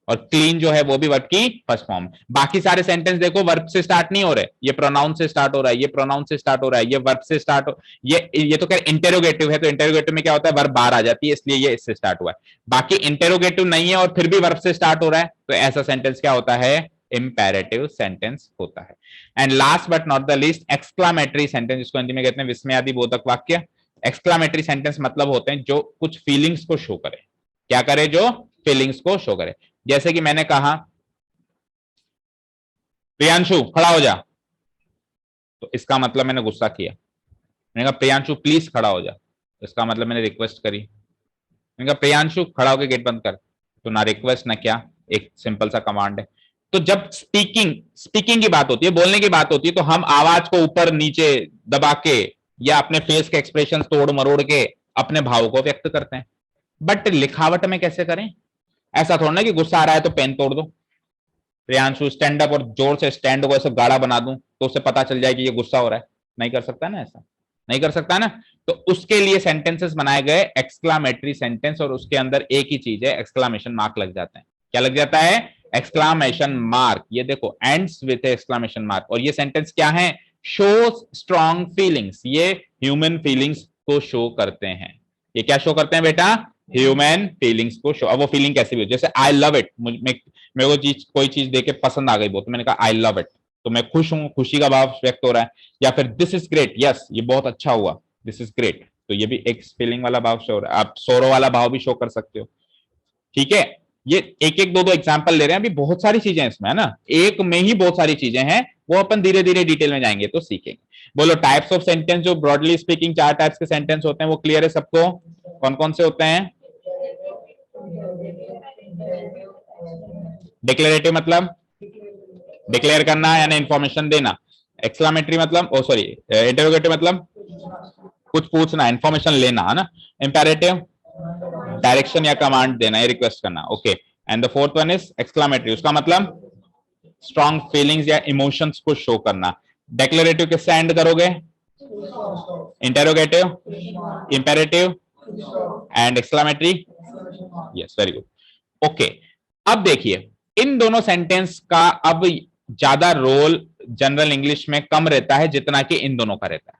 और क्लीन जो है वो भी वर्ब की फर्स्ट फॉर्म। बाकी सारे सेंटेंस देखो वर्ब से स्टार्ट नहीं हो रहे, ये प्रोनाउन से स्टार्ट हो रहा है, ये प्रोनाउन से स्टार्ट हो रहा है, ये वर्ब से स्टार्ट हो, ये तो क्या इंटेरोगेटिव है, तो इंटेरोगेटिव में क्या होता है? वर्ब बाहर आ जाती है, इसलिए ये इससे स्टार्ट हुआ है। बाकी इंटेरोगेटिव नहीं है और फिर भी वर्ब से स्टार्ट हो रहा है, तो ऐसा सेंटेंस क्या होता है? इंपेरेटिव सेंटेंस होता है। And last but not the least, exclamatory sentence, जिसको हिंदी में कहते हैं विस्मयादि बोधक वाक्य। एक्सक्लामेटरी सेंटेंस मतलब होते हैं जो कुछ फीलिंग्स को शो करे। क्या करे? जो फीलिंग्स को शो करे। जैसे कि मैंने कहा, प्रियांशु खड़ा हो जा, तो इसका मतलब मैंने गुस्सा किया। मैंने कहा प्रियांशु प्लीज खड़ा हो जा, तो इसका मतलब मैंने रिक्वेस्ट करी। मैंने कहा प्रियांशु खड़ा होकर गेट बंद कर, तो ना रिक्वेस्ट ना क्या, एक सिंपल सा कमांड है। तो जब स्पीकिंग की बात होती है, बोलने की बात होती है, तो हम आवाज को ऊपर नीचे दबा के या अपने फेस के एक्सप्रेशन तोड़ मरोड़ के अपने भाव को व्यक्त करते हैं। बट लिखावट में कैसे करें? ऐसा थोड़ा ना कि गुस्सा आ रहा है तो पेन तोड़ दो, प्रियांशु स्टैंड अप और जोर से स्टैंड को ऐसे गाढ़ा बना दूं तो उसे पता चल जाए कि ये गुस्सा हो रहा है। नहीं कर सकता ना, ऐसा नहीं कर सकता ना। तो उसके लिए सेंटेंसेस बनाए गए एक्सक्लामेटरी सेंटेंस, और उसके अंदर एक ही चीज है, एक्सक्लामेशन मार्क लग जाता है। क्या लग जाता है? Exclamation mark. ये देखो, एंड्स विथ एक्सक्लामेशन मार्क। और ये सेंटेंस क्या है? शो स्ट्रॉन्ग फीलिंग्स, ये ह्यूमन फीलिंग्स को शो करते हैं। ये क्या शो करते हैं बेटा? ह्यूमन फीलिंग्स को शो। अब वो फीलिंग कैसी भी हो, जैसे आई लव इट, मेरे को चीज कोई चीज देख के पसंद आ गई बहुत, तो मैंने कहा आई लव इट, तो मैं खुश हूं, खुशी का भाव व्यक्त हो रहा है। या फिर दिस इज ग्रेट, यस ये बहुत अच्छा हुआ, दिस इज ग्रेट, तो ये भी एक फीलिंग वाला भाव शो हो रहा है। आप सोरो वाला भाव भी शो कर सकते हो। ठीक है, ये एक एक दो दो एग्जांपल ले रहे हैं, अभी बहुत सारी चीजें इसमें है ना, एक में ही बहुत सारी चीजें हैं, वो अपन धीरे धीरे डिटेल में जाएंगे तो सीखेंगे। बोलो टाइप्स ऑफ सेंटेंस, जो ब्रॉडली स्पीकिंग 4 टाइप्स के सेंटेंस होते हैं, वो क्लियर है सबको? कौन कौन से होते हैं? डिक्लेरेटिव मतलब डिक्लेयर करना यानी इंफॉर्मेशन देना। एक्सक्लामेटरी मतलब, ओ सॉरी, इंटरोगेटिव मतलब कुछ पूछना, इंफॉर्मेशन लेना, है ना। इंपेरेटिव डायरेक्शन या कमांड देना, ये रिक्वेस्ट करना, okay. And the fourth one is exclamatory, उसका मतलब स्ट्रॉन्ग फीलिंग्स या इमोशंस को शो करना। डेक्लेरेटिव किससे एंड करोगे? Interrogative, imperative and exclamatory. Yes, very good, okay. अब देखिए, इन दोनों सेंटेंस का अब ज्यादा रोल जनरल इंग्लिश में कम रहता है जितना कि इन दोनों का रहता है।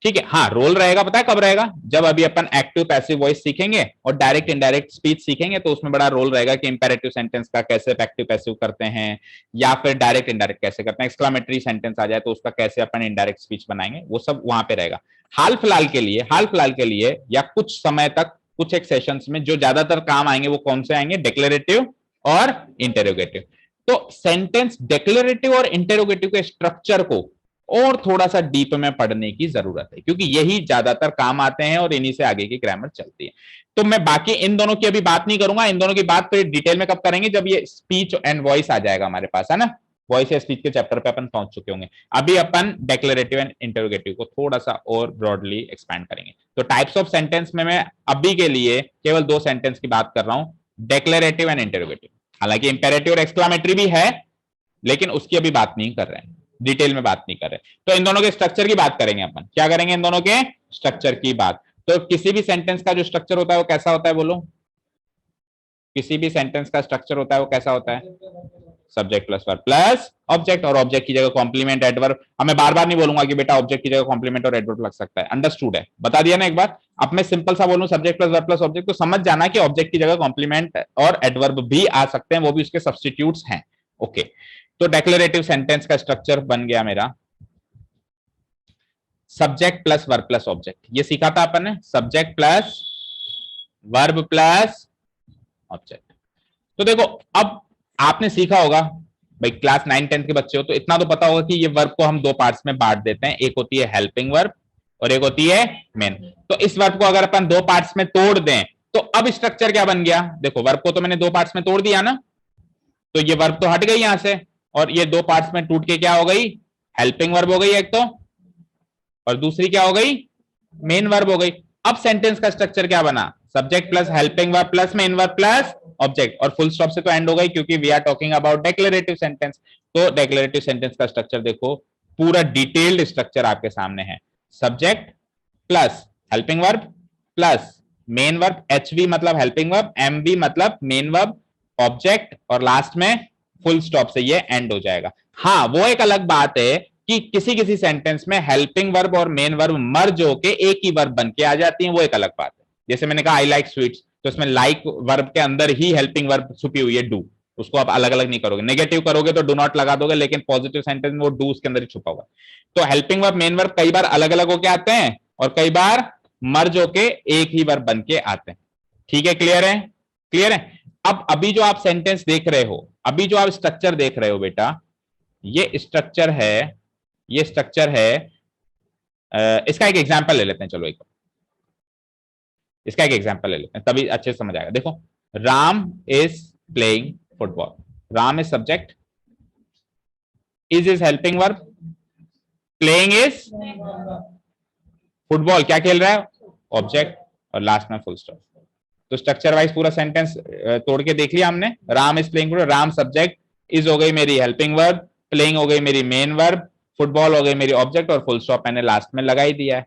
ठीक है, हाँ रोल रहेगा, पता है कब रहेगा? जब अभी अपन एक्टिव पैसिव वॉइस सीखेंगे और डायरेक्ट इनडायरेक्ट स्पीच सीखेंगे, तो उसमें बड़ा रोल रहेगा कि इंपेरेटिव सेंटेंस का कैसे एक्टिव पैसिव करते हैं, या फिर डायरेक्ट इनडायरेक्ट कैसे करते हैं। एक्सक्लामेटरी सेंटेंस आ जाए तो उसका कैसे अपन इनडायरेक्ट स्पीच बनाएंगे, वो सब वहां पे रहेगा। हाल फिलहाल के लिए या कुछ समय तक, कुछ एक सेशंस में जो ज्यादातर काम आएंगे वो कौन से आएंगे? डिक्लेरेटिव और इंटेरोगेटिव। तो सेंटेंस डिक्लेरेटिव और इंटेरोगेटिव के स्ट्रक्चर को और थोड़ा सा डीप में पढ़ने की जरूरत है, क्योंकि यही ज्यादातर काम आते हैं और इन्हीं से आगे की ग्रामर चलती है। तो मैं बाकी इन दोनों की अभी बात नहीं करूंगा, इन दोनों की बात फिर डिटेल में कब करेंगे? जब ये स्पीच एंड वॉइस आ जाएगा हमारे पास, है ना। वॉइस या स्पीच के चैप्टर पे अपन पहुंच चुके होंगे। अभी अपन डिक्लेरेटिव एंड इंटरोगेटिव को थोड़ा सा और ब्रॉडली एक्सपैंड करेंगे। तो टाइप्स ऑफ सेंटेंस में मैं अभी के लिए केवल 2 सेंटेंस की बात कर रहा हूं, डिक्लेरेटिव एंड इंटरोगेटिव। हालांकि इंपेरेटिव और एक्सक्लामेटरी भी है, लेकिन उसकी अभी बात नहीं कर रहे हैं, डिटेल में बात नहीं कर रहे। तो इन दोनों के स्ट्रक्चर की बात करेंगे अपन। क्या करेंगे? इन दोनों के स्ट्रक्चर की बात। तो किसी भी सेंटेंस का जो स्ट्रक्चर होता है वो कैसा होता है? बोलो, किसी भी सेंटेंस का स्ट्रक्चर होता है वो कैसा होता है? Subject plus verb plus object, और ऑब्जेक्ट की जगह कॉम्प्लीमेंट एडवर्ब। अब मैं बार बार नहीं बोलूंगा कि बेटा ऑब्जेक्ट की जगह कॉम्प्लीमेंट और एडवर्ब लग सकता है, अंडरस्टूड है, बता दिया ना एक बार। अब मैं सिंपल सा बोलूं subject plus verb plus object, तो समझ जाना कि ऑब्जेक्ट की जगह कॉम्प्लीमेंट और एडवर्ब भी आ सकते हैं, वो भी उसके सब्स्टिट्यूट्स हैं, ओके। तो डेक्लेरेटिव सेंटेंस का स्ट्रक्चर बन गया मेरा subject plus verb plus object. ये सीखा था अपन ने, subject plus verb plus object. तो देखो, अब आपने सीखा होगा, भाई क्लास 9-10 के बच्चे हो तो इतना तो पता होगा कि ये वर्ब को हम 2 पार्ट्स में बांट देते हैं, एक होती है हेल्पिंग वर्ब और एक होती है मेन। तो इस वर्ब को अगर अपन 2 पार्ट्स में तोड़ दें तो अब स्ट्रक्चर क्या बन गया? देखो, वर्ब को तो मैंने 2 पार्ट्स में तोड़ दिया ना, तो ये वर्ब तो हट गई यहां से, और ये 2 पार्ट्स में टूट के क्या हो गई? हेल्पिंग वर्ब हो गई एक तो, और दूसरी क्या हो गई? मेन वर्ब हो गई। अब सेंटेंस का स्ट्रक्चर क्या बना? Subject plus helping verb plus main verb plus object, और फुल स्टॉप से तो एंड हो गई, क्योंकि we are talking about declarative sentence. तो डिक्लेरेटिव सेंटेंस का स्ट्रक्चर देखो, पूरा डिटेल्ड स्ट्रक्चर आपके सामने है। Subject plus helping verb plus main verb, HV मतलब हेल्पिंग वर्ब, एमवी मतलब मेन वर्ब, ऑब्जेक्ट, और लास्ट में फुल स्टॉप से ये एंड हो जाएगा। हाँ, वो एक अलग बात है कि किसी किसी सेंटेंस में हेल्पिंग वर्ब और मेन वर्ब मर्ज होके एक ही वर्ब बन के आ जाती है, वो एक अलग बात है। जैसे मैंने कहा आई लाइक स्वीट्स, तो इसमें लाइक वर्ब के अंदर ही हेल्पिंग वर्ब छुपी हुई है, डू। उसको आप अलग अलग नहीं करोगे, नेगेटिव करोगे तो डू नॉट लगा दोगे, लेकिन पॉजिटिव सेंटेंस में वो डू उसके अंदर ही छुपा हुआ है। तो हेल्पिंग वर्ब मेन वर्ब कई बार अलग अलग होके आते हैं और कई बार मर्ज होके एक ही वर्ब बन के आते हैं। ठीक है, क्लियर है? क्लियर है। अब अभी जो आप सेंटेंस देख रहे हो, अभी जो आप स्ट्रक्चर देख रहे हो बेटा, ये स्ट्रक्चर है, ये स्ट्रक्चर है। इसका एक एग्जांपल ले लेते हैं, चलो एक इसका एक एग्जांपल ले लेते हैं, तभी अच्छे से समझ आएगा। देखो, Ram is playing football, Ram is subject, is helping verb, playing is football क्या खेल रहा है? ऑब्जेक्ट, और लास्ट में फुल स्टॉप। तो स्ट्रक्चर वाइज पूरा सेंटेंस तोड़ के देख लिया हमने। Ram is playing football, Ram subject, is हो गई मेरी हेल्पिंग वर्ब, प्लेइंग हो गई मेरी मेन वर्ब, फुटबॉल हो गई मेरी ऑब्जेक्ट, और फुल स्टॉप मैंने लास्ट में लगा ही दिया है।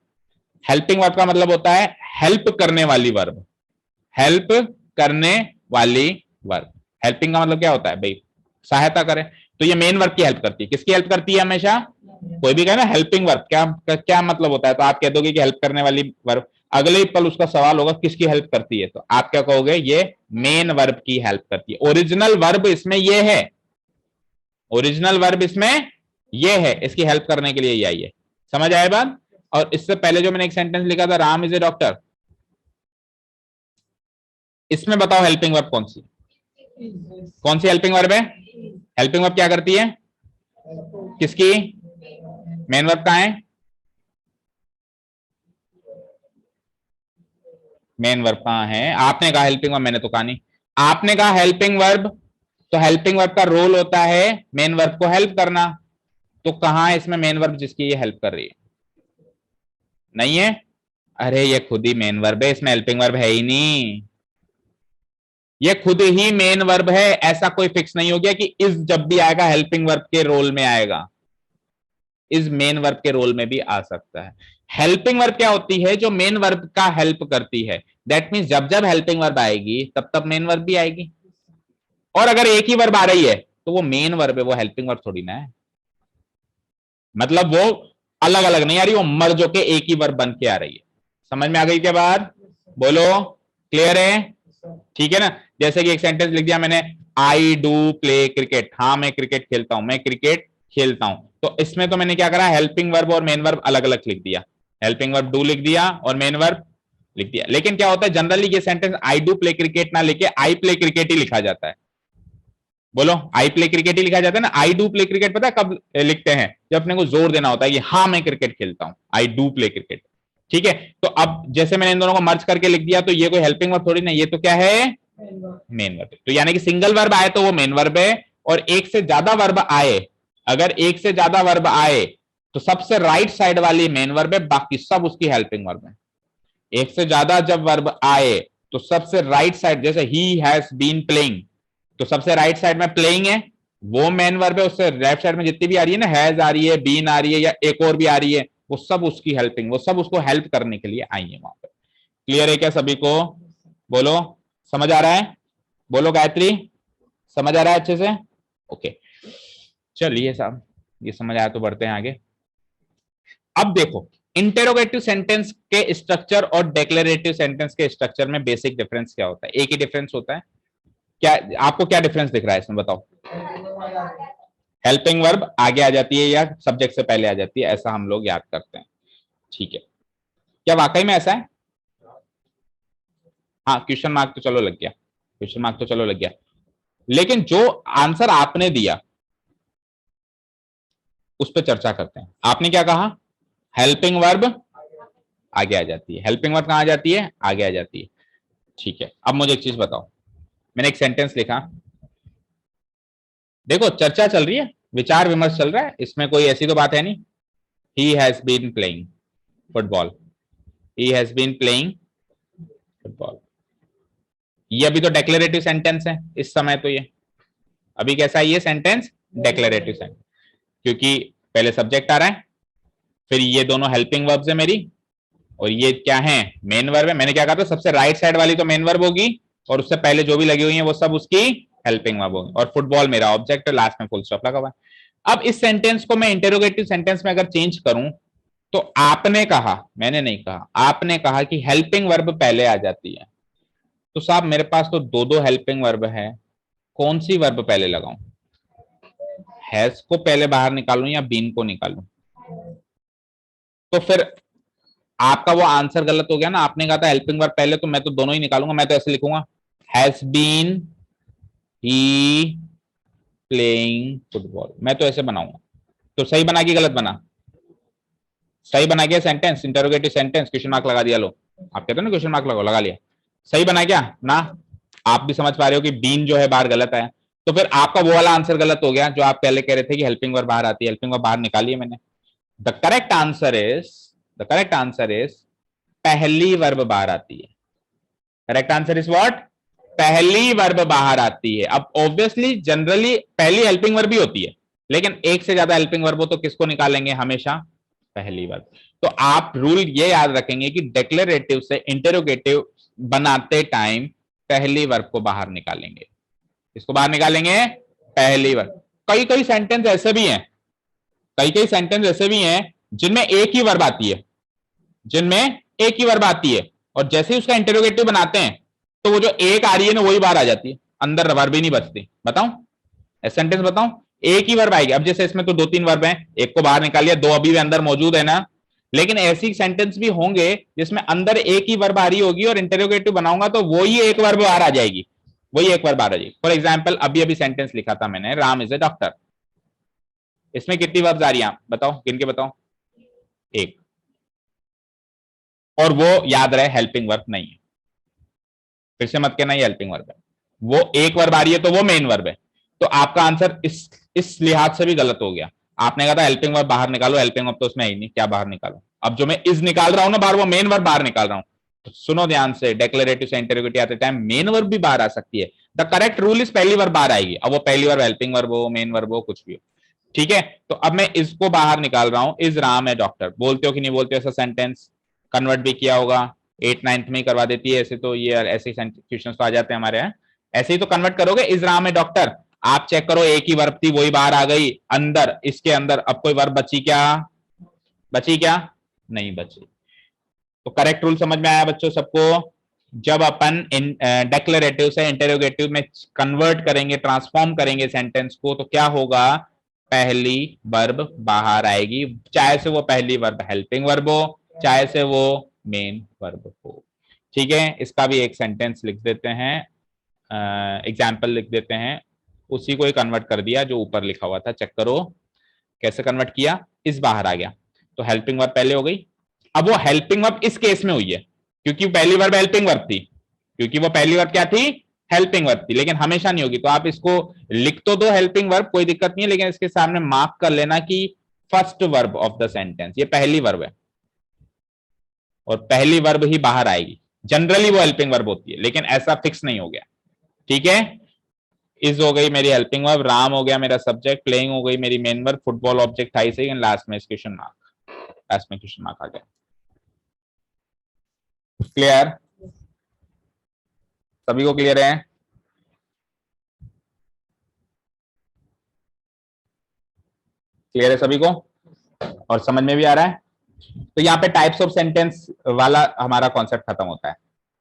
हेल्पिंग वर्ब का मतलब होता है हेल्प करने वाली वर्ब, हेल्प करने वाली वर्ब। हेल्पिंग का मतलब क्या होता है भाई? सहायता करे। तो ये मेन वर्ब की हेल्प करती है, किसकी हेल्प करती है? हमेशा कोई भी कहे ना हेल्पिंग वर्ब, क्या क्या मतलब होता है, तो आप कह दोगे कि हेल्प करने वाली वर्ब। अगले ही पल उसका सवाल होगा किसकी हेल्प करती है, तो आप क्या कहोगे, ये मेन वर्ब की हेल्प करती है। ओरिजिनल वर्ब इसमें ये है, ओरिजिनल वर्ब इसमें ये है, इसकी हेल्प करने के लिए ये आई है। समझ आए बात। और इससे पहले जो मैंने एक सेंटेंस लिखा था, राम इज ए डॉक्टर, इसमें बताओ हेल्पिंग वर्ब कौन सी, कौन सी हेल्पिंग वर्ब है। हेल्पिंग वर्ब क्या करती है, किसकी, मेन वर्ब कहां है, मेन वर्ब कहां है, आपने कहा हेल्पिंग वर्ब, मैंने तो कहा नहीं। आपने कहा हेल्पिंग वर्ब, तो हेल्पिंग वर्ब का रोल होता है मेन वर्ब को हेल्प करना, तो कहां है इसमें मेन वर्ब जिसकी ये हेल्प कर रही है, नहीं है। अरे ये खुद ही मेन वर्ब है, इसमें हेल्पिंग वर्ब है ही नहीं, ये खुद ही मेन वर्ब है। ऐसा कोई फिक्स नहीं हो गया कि इस जब भी आएगा हेल्पिंग वर्ब के रोल में आएगा, इस मेन वर्ब के रोल में भी आ सकता है। हेल्पिंग वर्ब क्या होती है, जो मेन वर्ब का हेल्प करती है। दैट मीन्स जब जब हेल्पिंग वर्ब आएगी तब तब मेन वर्ब भी आएगी। और अगर एक ही वर्ब आ रही है तो वो मेन वर्ब है, वो हेल्पिंग वर्ब थोड़ी ना है। मतलब वो अलग अलग नहीं आ रही, वो मर्ज होके एक ही वर्ब बन के आ रही है। समझ में आ गई क्या बात, बोलो, क्लियर है। ठीक है ना। जैसे कि एक सेंटेंस लिख दिया मैंने, आई डू प्ले क्रिकेट, हाँ मैं क्रिकेट खेलता हूं, मैं क्रिकेट खेलता हूं। तो इसमें तो मैंने क्या करा, हेल्पिंग वर्ब और मेन वर्ब अलग अलग लिख दिया, हेल्पिंग वर्ब डू लिख दिया और मेन वर्ब लिख दिया। लेकिन क्या होता है, जनरली ये sentence I do play cricket ना लिखे आई प्ले क्रिकेट ही लिखा जाता है। बोलो, आई प्ले क्रिकेट ही लिखा जाता है ना। आई डू प्ले क्रिकेट पता है कब लिखते हैं, जब अपने को जोर देना होता है कि हाँ मैं क्रिकेट खेलता हूं, आई डू प्ले क्रिकेट। ठीक है। तो अब जैसे मैंने इन दोनों को मर्ज करके लिख दिया, तो ये कोई हेल्पिंग वर्ब थोड़ी ना, ये तो क्या है, मेन वर्ब। तो यानी कि सिंगल वर्ब आए तो वो मेन वर्ब है, और एक से ज्यादा वर्ब आए, अगर एक से ज्यादा वर्ब आए तो सबसे राइट साइड वाली मेन वर्ब है, बाकी सब उसकी हेल्पिंग वर्ब है। एक से ज्यादा जब वर्ब आए तो सबसे राइट साइड, जैसे ही हैज बीन प्लेइंग, तो सबसे राइट साइड में प्लेइंग है, वो मेन वर्ब है। उससे लेफ्ट साइड में जितनी भी आ रही है ना, हैज आ रही है, बीन आ रही है, या एक और भी आ रही है, वो सब उसकी हेल्पिंग, वो सब उसको हेल्प करने के लिए आई है वहां पर। क्लियर है क्या सभी को, बोलो, समझ आ रहा है, बोलो गायत्री, समझ आ रहा है अच्छे से, ओके। चलिए साहब, ये समझ आया तो बढ़ते हैं आगे। अब देखो, इंटेरोगेटिव सेंटेंस के स्ट्रक्चर और डेक्लेरेटिव सेंटेंस के स्ट्रक्चर में बेसिक डिफरेंस क्या होता है, एक ही डिफरेंस होता है क्या, आपको क्या डिफरेंस दिख रहा है इसमें बताओ। हेल्पिंग वर्ब आगे आ जाती है या सब्जेक्ट से पहले आ जाती है, ऐसा हम लोग याद करते हैं। ठीक है, क्या वाकई में ऐसा है। हाँ, क्वेश्चन मार्क तो चलो लग गया, क्वेश्चन मार्क तो चलो लग गया, लेकिन जो आंसर आपने दिया उस पर चर्चा करते हैं। आपने क्या कहा, हेल्पिंग वर्ब आगे आ जाती है, हेल्पिंग वर्ब कहां आ जाती है, आगे आ जाती है। ठीक है, अब मुझे एक चीज बताओ, मैंने एक सेंटेंस लिखा, देखो चर्चा चल रही है, विचार विमर्श चल रहा है, इसमें कोई ऐसी तो बात है नहीं। He has been playing football, he has been playing football, ये अभी तो डेक्लेरेटिव सेंटेंस है इस समय, तो ये अभी कैसा है, ये सेंटेंस डेक्लेरेटिव सेंटेंस, क्योंकि पहले सब्जेक्ट आ रहा है, फिर ये दोनों हेल्पिंग वर्ब्स है मेरी, और ये क्या है, मेन वर्ब है। मैंने क्या कहा था, सबसे राइट साइड वाली तो मेन वर्ब होगी, और उससे पहले जो भी लगी हुई है वो सब उसकी हेल्पिंग वर्ब होगी, और फुटबॉल मेरा ऑब्जेक्ट है, लास्ट में फुल स्टॉप लगा हुआ है। अब इस सेंटेंस को मैं इंटेरोगेटिव सेंटेंस में अगर चेंज करूं, तो आपने कहा, मैंने नहीं कहा, आपने कहा कि हेल्पिंग वर्ब पहले आ जाती है, तो साहब मेरे पास तो दो दो हेल्पिंग वर्ब है, कौन सी वर्ब पहले लगाऊं, हैज को पहले बाहर निकालूं या बीन को निकालूं। तो फिर आपका वो आंसर गलत हो गया ना, आपने कहा था हेल्पिंग वर्ब पहले, तो मैं तो दोनों ही निकालूंगा, मैं तो ऐसे लिखूंगा, has been he playing football, मैं तो ऐसे बनाऊंगा। तो सही बना कि गलत बना, सही बना क्या sentence, interrogative sentence, question mark लगा दिया, लो आप कहते हो ना क्वेश्चन मार्क लगाओ, लगा लिया, सही बना क्या ना। आप भी समझ पा रहे हो कि बीन जो है बाहर गलत है, तो फिर आपका वो वाला आंसर गलत हो गया जो आप पहले कह रहे थे कि हेल्पिंग वर्ब बाहर आती है, हेल्पिंग वर्ब बाहर निकाली है मैंने। The correct answer is, the correct answer is पहली वर्ब बाहर आती है। करेक्ट आंसर इज व्हाट, पहली वर्ब बाहर आती है। अब ऑब्वियसली जनरली पहली हेल्पिंग वर्ब भी होती है, लेकिन एक से ज्यादा हेल्पिंग वर्ब हो तो किसको निकालेंगे, हमेशा पहली वर्ब। तो आप रूल ये याद रखेंगे कि डिक्लेरेटिव से इंटेरोगेटिव बनाते टाइम पहली वर्ब को बाहर निकालेंगे, इसको बाहर निकालेंगे, पहली वर्ब। कई कई सेंटेंस ऐसे भी हैं कई कई सेंटेंस ऐसे भी हैं जिनमें एक ही वर्ब आती है, जिनमें एक ही वर्ब आती है, और जैसे ही उसका इंटेरोगेटिव बनाते हैं तो वो जो एक आ रही है ना वही बाहर आ जाती है, अंदर वर्ब ही नहीं बचती। बताऊं ऐसा सेंटेंस बताऊं, एक ही वर्ब आएगी। अब जैसे इसमें तो दो तीन वर्ब हैं, एक को बाहर निकाल लिया, दो अभी भी अंदर मौजूद है ना, लेकिन ऐसी सेंटेंस भी होंगे जिसमें अंदर एक ही वर्ब आ रही होगी और इंटेरोगेटिव बनाऊंगा तो वही एक वर्ब बाहर आ जाएगी, वही एक वर्ब बाहर आ जाएगी। फॉर एग्जाम्पल अभी अभी सेंटेंस लिखा था मैंने, राम इज ए डॉक्टर, इसमें कितनी वर्ब्स आ रही हैं आप बताओ, गिन के बताओ। एक, और वो याद रहे हेल्पिंग वर्ब नहीं है, फिर से मत कहना ये हेल्पिंग वर्ब है, वो एक वर्ब आ रही है तो वो मेन वर्ब है। तो आपका आंसर इस लिहाज से भी गलत हो गया। आपने कहा था हेल्पिंग वर्ब बाहर निकालो, हेल्पिंग वर्ब तो उसमें है ही नहीं, क्या बाहर निकालो। अब जो मैं इज निकाल रहा हूं ना बाहर, वो मेन वर्ब बाहर निकाल रहा हूं। तो सुनो ध्यान से, डेक्लेरेटिव से इंटेरोगेटिव आते टाइम मेन वर्ब भी बाहर आ सकती है। द करेक्ट रूल इज पहली वर्ब बाहर आएगी, अब वो पहली वर्ब हेल्पिंग वर्ब हो, मेन वर्ब हो, कुछ भी हो, ठीक है। तो अब मैं इसको बाहर निकाल रहा हूं, इज राम ए डॉक्टर, बोलते हो कि नहीं बोलते हो ऐसा सेंटेंस, कन्वर्ट भी किया होगा, 8th 9th में ही करवा देती है ऐसे, तो ये ऐसे क्वेश्चन तो आ जाते हैं हमारे यहाँ, ऐसे ही तो कन्वर्ट करोगे, इज राम ए डॉक्टर, आप चेक करो एक ही वर्ब थी वही बाहर आ गई अंदर, इसके अंदर अब कोई वर्ब बची क्या, बची क्या, नहीं बची। तो करेक्ट रूल समझ में आया बच्चों सबको, जब अपन डेक्लेरेटिव से इंटेरोगेटिव में कन्वर्ट करेंगे, ट्रांसफॉर्म करेंगे सेंटेंस को, तो क्या होगा, पहली वर्ब बाहर आएगी, चाहे से वो पहली वर्ब हेल्पिंग वर्ब हो, चाहे से वो मेन वर्ब हो, ठीक है। इसका भी एक सेंटेंस लिख देते हैं, एग्जाम्पल लिख देते हैं, उसी को ही कन्वर्ट कर दिया जो ऊपर लिखा हुआ था, चेक करो कैसे कन्वर्ट किया, इस बाहर आ गया, तो हेल्पिंग वर्ब पहले हो गई। अब वो हेल्पिंग वर्ब इस केस में हुई है क्योंकि पहली वर्ब हेल्पिंग वर्ब थी, क्योंकि वो पहली वर्ब क्या थी, हेल्पिंग वर्ब थी, लेकिन हमेशा नहीं होगी। तो आप इसको लिख तो दो हेल्पिंग वर्ब, कोई दिक्कत नहीं है, लेकिन इसके सामने मार्क कर लेना कि first verb of the sentence, ये पहली वर्ब है और पहली वर्ब ही बाहर आएगी। जनरली वो हेल्पिंग वर्ब होती है, लेकिन ऐसा फिक्स नहीं हो गया, ठीक है। इज हो गई मेरी हेल्पिंग वर्ब, राम हो गया मेरा सब्जेक्ट, प्लेइंग हो गई मेरी मेन वर्ब, फुटबॉल ऑब्जेक्ट था ही सही, लास्ट में क्वेश्चन मार्क, लास्ट में क्वेश्चन मार्क आ गया। क्लियर, सभी को क्लियर है, क्लियर है सभी को, और समझ में भी आ रहा है। तो यहाँ पे टाइप्स ऑफ सेंटेंस वाला हमारा कॉन्सेप्ट खत्म होता है।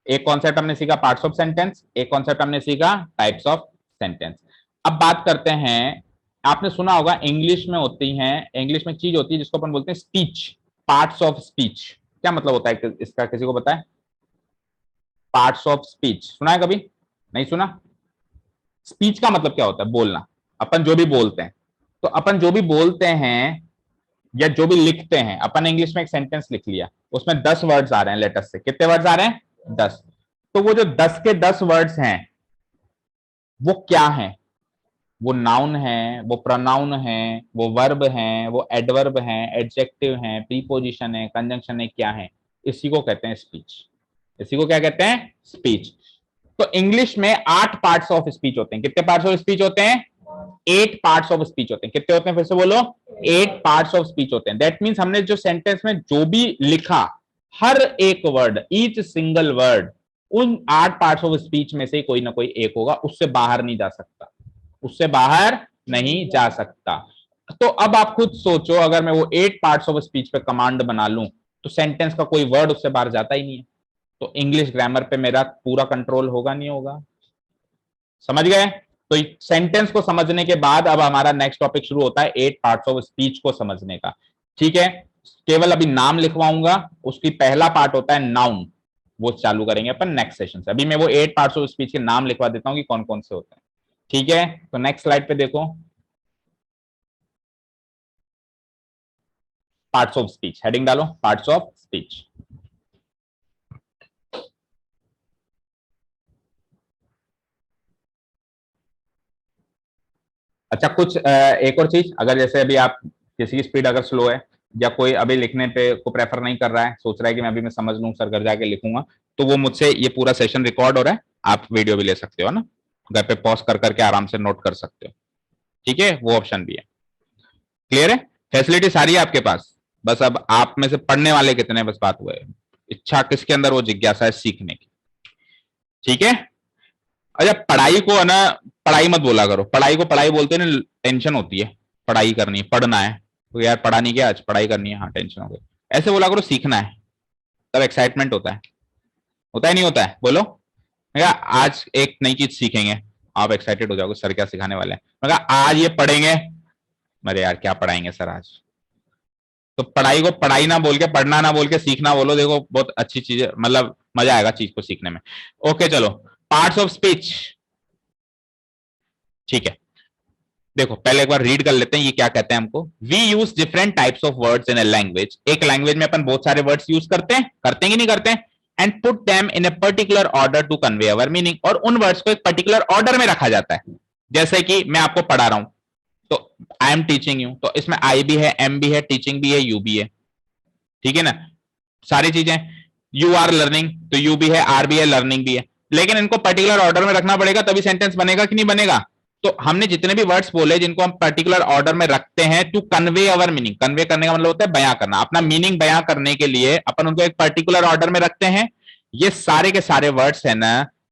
एक कॉन्सेप्ट हमने सीखा पार्ट्स ऑफ सेंटेंस, एक कॉन्सेप्ट हमने सीखा टाइप्स ऑफ सेंटेंस। अब बात करते हैं, आपने सुना होगा इंग्लिश में होती है, इंग्लिश में चीज होती है जिसको अपन बोलते हैं स्पीच, पार्ट्स ऑफ स्पीच। क्या मतलब होता है इसका, किसी को पता है? पार्ट्स ऑफ स्पीच सुना है कभी? नहीं सुना? स्पीच का मतलब क्या होता है? बोलना, अपन जो भी बोलते हैं। तो अपन जो भी बोलते हैं या जो भी लिखते हैं, अपन इंग्लिश में एक सेंटेंस लिख लिया, उसमें 10 वर्ड्स आ रहे हैं लेटर से, कितने वर्ड्स आ रहे हैं? 10। तो वो जो 10 के 10 वर्ड्स हैं वो क्या है? वो नाउन है, वो प्रोनाउन है, वो वर्ब है, वो एडवर्ब है, एडजेक्टिव है, प्रीपोजिशन है, कंजंक्शन है, क्या है? इसी को कहते हैं स्पीच। इसी को क्या कहते हैं? स्पीच। तो इंग्लिश में 8 पार्ट्स ऑफ स्पीच होते हैं। कितने पार्ट्स ऑफ स्पीच होते हैं? 8 पार्ट्स ऑफ स्पीच होते हैं। कितने होते हैं फिर से बोलो? 8 पार्ट्स ऑफ स्पीच होते हैं। दैट मीन्स हमने जो सेंटेंस में जो भी लिखा, हर एक वर्ड, ईच सिंगल वर्ड, उन 8 पार्ट्स ऑफ स्पीच में से कोई ना कोई एक होगा, उससे बाहर नहीं जा सकता, उससे बाहर नहीं जा सकता। तो अब आप खुद सोचो, अगर मैं वो 8 पार्ट्स ऑफ स्पीच पे कमांड बना लूं तो सेंटेंस का कोई वर्ड उससे बाहर जाता ही नहीं है, तो इंग्लिश ग्रामर पे मेरा पूरा कंट्रोल होगा नहीं होगा? समझ गए? तो सेंटेंस को समझने के बाद अब हमारा नेक्स्ट टॉपिक शुरू होता है 8 पार्ट्स ऑफ स्पीच को समझने का, ठीक है। केवल अभी नाम लिखवाऊंगा, उसकी पहला पार्ट होता है नाउन, वो चालू करेंगे अपन नेक्स्ट सेशन से। अभी मैं वो 8 पार्ट्स ऑफ स्पीच के नाम लिखवा देता हूं कि कौन कौन से होते हैं, ठीक है। तो नेक्स्ट स्लाइड पे देखो, पार्ट्स ऑफ स्पीच, हेडिंग डालो पार्ट्स ऑफ स्पीच। अच्छा, कुछ एक और चीज, अगर जैसे अभी आप किसी की स्पीड अगर स्लो है या कोई अभी लिखने पे को प्रेफर नहीं कर रहा है, सोच रहा है कि मैं अभी मैं समझ लूं सर घर जाके लिखूंगा, तो वो मुझसे ये पूरा सेशन रिकॉर्ड हो रहा है, आप वीडियो भी ले सकते हो ना, घर पे पॉज कर करके आराम से नोट कर सकते हो, ठीक है, वो ऑप्शन भी है। क्लियर है? फैसिलिटी सारी है आपके पास, बस अब आप में से पढ़ने वाले कितने, बस बात हुआ है, इच्छा किसके अंदर वो जिज्ञासा है सीखने की, ठीक है। अच्छा, पढ़ाई को है ना, पढ़ाई मत बोला करो, पढ़ाई को पढ़ाई बोलते हैं ना, टेंशन होती है, पढ़ाई करनी है, पढ़ना है, तो यार पढ़ा नहीं गया आज, पढ़ाई करनी है, हाँ टेंशन हो गई। ऐसे बोला करो सीखना है, तब एक्साइटमेंट होता है नहीं होता है, बोलो। मैं कहा आज एक नई चीज सीखेंगे, आप एक्साइटेड हो जाओगे, सर क्या सिखाने वाले हैं। मैं कहा आज ये पढ़ेंगे, अरे यार क्या पढ़ाएंगे सर आज। तो पढ़ाई को पढ़ाई ना बोल के, पढ़ना ना बोल के सीखना बोलो, देखो बहुत अच्छी चीज है, मतलब मजा आएगा चीज को सीखने में। ओके चलो, पार्ट्स ऑफ स्पीच। ठीक है, देखो पहले एक बार रीड कर लेते हैं ये क्या कहते हैं हमको। We use different types of words in a language, एक लैंग्वेज में अपन बहुत सारे वर्ड्स यूज करते हैं कि नहीं करते हैं, and put them in a particular order to convey our meaning, और उन वर्ड्स को एक पर्टिकुलर ऑर्डर में रखा जाता है। जैसे कि मैं आपको पढ़ा रहा हूं, तो आई एम टीचिंग यू, तो इसमें आई भी है, एम भी है, टीचिंग भी है, यू भी है, ठीक है ना, सारी चीजें। यू आर लर्निंग, तो यू भी है, आर भी है, लर्निंग भी है, लेकिन इनको पर्टिकुलर ऑर्डर में रखना पड़ेगा, तभी सेंटेंस बनेगा कि नहीं बनेगा। तो हमने जितने भी वर्ड्स बोले जिनको हम पर्टिकुलर ऑर्डर में रखते हैं to convey our meaning, convey करने का मतलब होता है बयां करना, अपना मीनिंग बयां करने के लिए अपन उनको एक पर्टिकुलर ऑर्डर में रखते हैं। ये सारे के सारे वर्ड्स है ना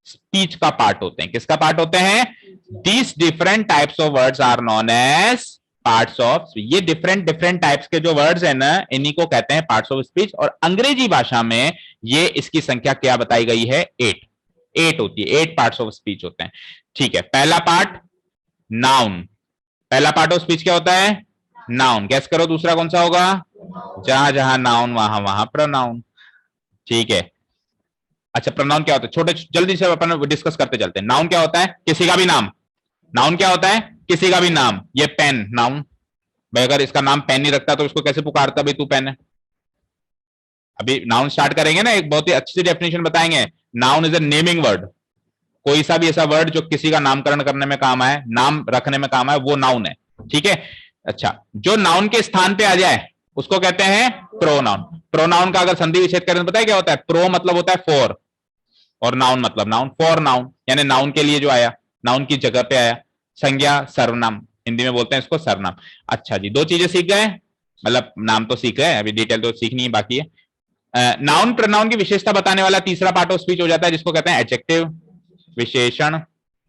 स्पीच का पार्ट होते हैं। किसका पार्ट होते हैं? These different types of words are known as parts of, ये डिफरेंट डिफरेंट टाइप्स के जो वर्ड्स है ना, इन्हीं को कहते हैं पार्ट्स ऑफ स्पीच। और अंग्रेजी भाषा में ये इसकी संख्या क्या बताई गई है? 8 होती है, 8 पार्ट्स ऑफ स्पीच होते हैं। ठीक है, पहला पार्ट नाउन, पहला पार्ट ऑफ स्पीच क्या होता है? नाउन। गैस करो दूसरा कौन सा होगा? जहां जहां नाउन वहां वहां प्रोनाउन। ठीक है, अच्छा प्रोनाउन क्या होता है? छोटे जल्दी से अपन डिस्कस करते चलते हैं। नाउन क्या होता है? किसी का भी नाम। नाउन क्या होता है? किसी का भी नाम। ये पेन नाउन, भाई अगर इसका नाम पेन नहीं रखता तो इसको कैसे पुकारता भाई तू पेन है। अभी नाउन स्टार्ट करेंगे ना, एक बहुत ही अच्छी सी डेफिनेशन बताएंगे। Noun is a naming word, कोई सा भी ऐसा वर्ड जो किसी का नामकरण करने में काम आए, नाम रखने में काम आए, वो नाउन है। ठीक है, अच्छा जो नाउन के स्थान पे आ जाए उसको कहते हैं प्रोनाउन। प्रोनाउन का अगर संधि विच्छेद करें तो पता है क्या होता है? प्रो मतलब होता है फॉर, और नाउन मतलब नाउन, फॉर नाउन, यानी नाउन के लिए जो आया, नाउन की जगह पे आया। संज्ञा सर्वनाम, हिंदी में बोलते हैं इसको सर्वनाम। अच्छा जी, दो चीजें सीख गए, मतलब नाम तो सीख गए, अभी डिटेल तो सीखनी है बाकी है। नाउन प्रोनाउन की विशेषता बताने वाला तीसरा पार्ट ऑफ स्पीच हो जाता है, जिसको कहते हैं एडजेक्टिव, विशेषण,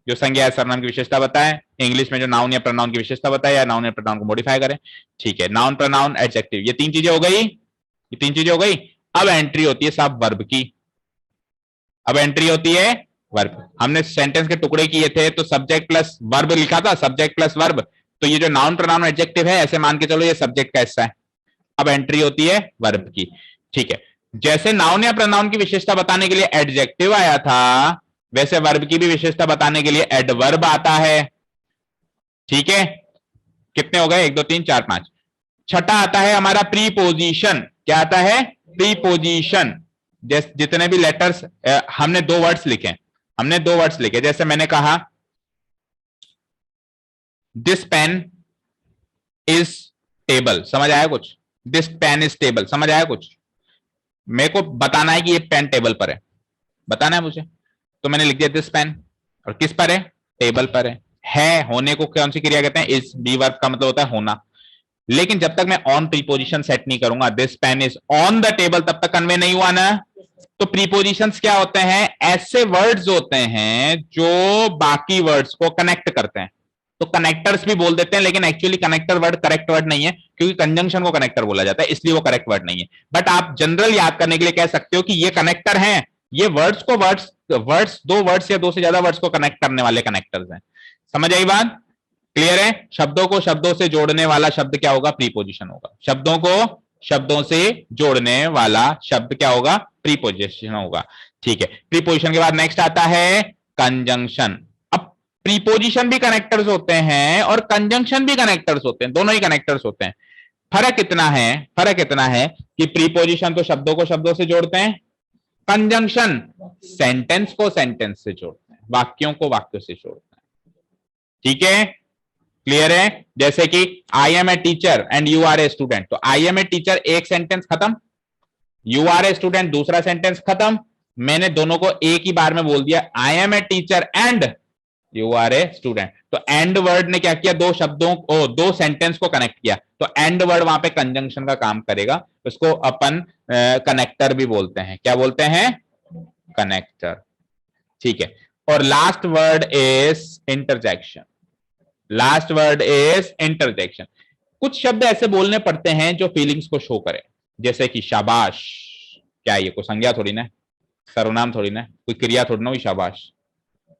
जो संज्ञा या सर्वनाम की विशेषता बताए, इंग्लिश में जो नाउन या प्रोनाउन की विशेषता बताए या नाउन या प्रोनाउन को मॉडिफाई करें। ठीक है, नाउन प्रोनाउन एडजेक्टिव, ये तीन चीजें हो गई, ये तीन चीजें हो गई। अब एंट्री होती है साहब वर्ब की, अब एंट्री होती है वर्ब। हमने सेंटेंस के टुकड़े किए थे तो सब्जेक्ट प्लस वर्ब लिखा था, सब्जेक्ट प्लस वर्ब, तो ये जो नाउन प्रोनाउन एडजेक्टिव है ऐसे मान के चलो ये सब्जेक्ट का हिस्सा है। अब एंट्री होती है वर्ब की। ठीक है, जैसे नाउन या प्रोनाउन की विशेषता बताने के लिए एडजेक्टिव आया था, वैसे वर्ब की भी विशेषता बताने के लिए एडवर्ब आता है। ठीक है, कितने हो गए? 1 2 3 4 5। छठा आता है हमारा प्रीपोजिशन। क्या आता है? प्रीपोजिशन। जितने भी लेटर्स, हमने दो वर्ड्स लिखे, हमने दो वर्ड्स लिखे, जैसे मैंने कहा दिस पेन इज टेबल, समझ आया कुछ? दिस पेन इज टेबल, समझ आया कुछ? मेरे को बताना है कि ये पेन टेबल पर है, बताना है मुझे, तो मैंने लिख दिया दिस पेन, और किस पर है? टेबल पर है होने को कौन सी क्रिया कहते हैं? इज, बी वर्ब का मतलब होता है होना। लेकिन जब तक मैं ऑन प्रीपोजिशन सेट नहीं करूंगा, this pen is on the table, तब तक कन्वे नहीं हुआ ना। तो प्रीपोजिशंस क्या होते हैं? ऐसे वर्ड्स होते हैं जो बाकी वर्ड्स को कनेक्ट करते हैं, तो कनेक्टर्स भी बोल देते हैं, लेकिन actually connector word correct word नहीं है, क्योंकि कंजंक्शन को कनेक्टर बोला जाता है, इसलिए वो करेक्ट वर्ड नहीं है। बट आप जनरल याद करने के लिए कह सकते हो कि ये कनेक्टर हैं, ये वर्ड्स को वर्ड्स दो वर्ड्स या दो से ज्यादा वर्ड्स को कनेक्ट करने वाले कनेक्टर्स हैं। समझ आई बात? क्लियर है? शब्दों को शब्दों से जोड़ने वाला शब्द क्या होगा? प्रीपोजिशन होगा। शब्दों को शब्दों से जोड़ने वाला शब्द क्या होगा? प्रीपोजिशन होगा। ठीक है, प्रीपोजिशन के बाद नेक्स्ट आता है कंजंक्शन। अब प्रीपोजिशन भी कनेक्टर्स होते हैं और कंजंक्शन भी कनेक्टर्स होते हैं, दोनों ही कनेक्टर्स होते हैं। फर्क इतना है, फर्क इतना है कि प्रीपोजिशन तो शब्दों को शब्दों से जोड़ते हैं, कंजंक्शन सेंटेंस को सेंटेंस से जोड़ते हैं, वाक्यों को वाक्यों से जोड़ते हैं। ठीक है, क्लियर है? जैसे कि I am a teacher and you are a student, तो आई एम ए टीचर एक सेंटेंस खत्म, यू आर ए स्टूडेंट दूसरा सेंटेंस खत्म। मैंने दोनों को एक ही बार में बोल दिया, I am a teacher and you are a student. तो एंड वर्ड ने क्या किया? दो शब्दों को, दो सेंटेंस को कनेक्ट किया, तो एंड वर्ड वहां पे कंजंक्शन का काम करेगा, उसको अपन कनेक्टर भी बोलते हैं। क्या बोलते हैं? कनेक्टर। ठीक है, और last word is interjection, last word is interjection. कुछ शब्द ऐसे बोलने पड़ते हैं जो फीलिंग्स को शो करें, जैसे कि शाबाश। क्या ये कोई संज्ञा थोड़ी ना, सर्वनाम थोड़ी ना, कोई क्रिया थोड़ी ना हुई शाबाश,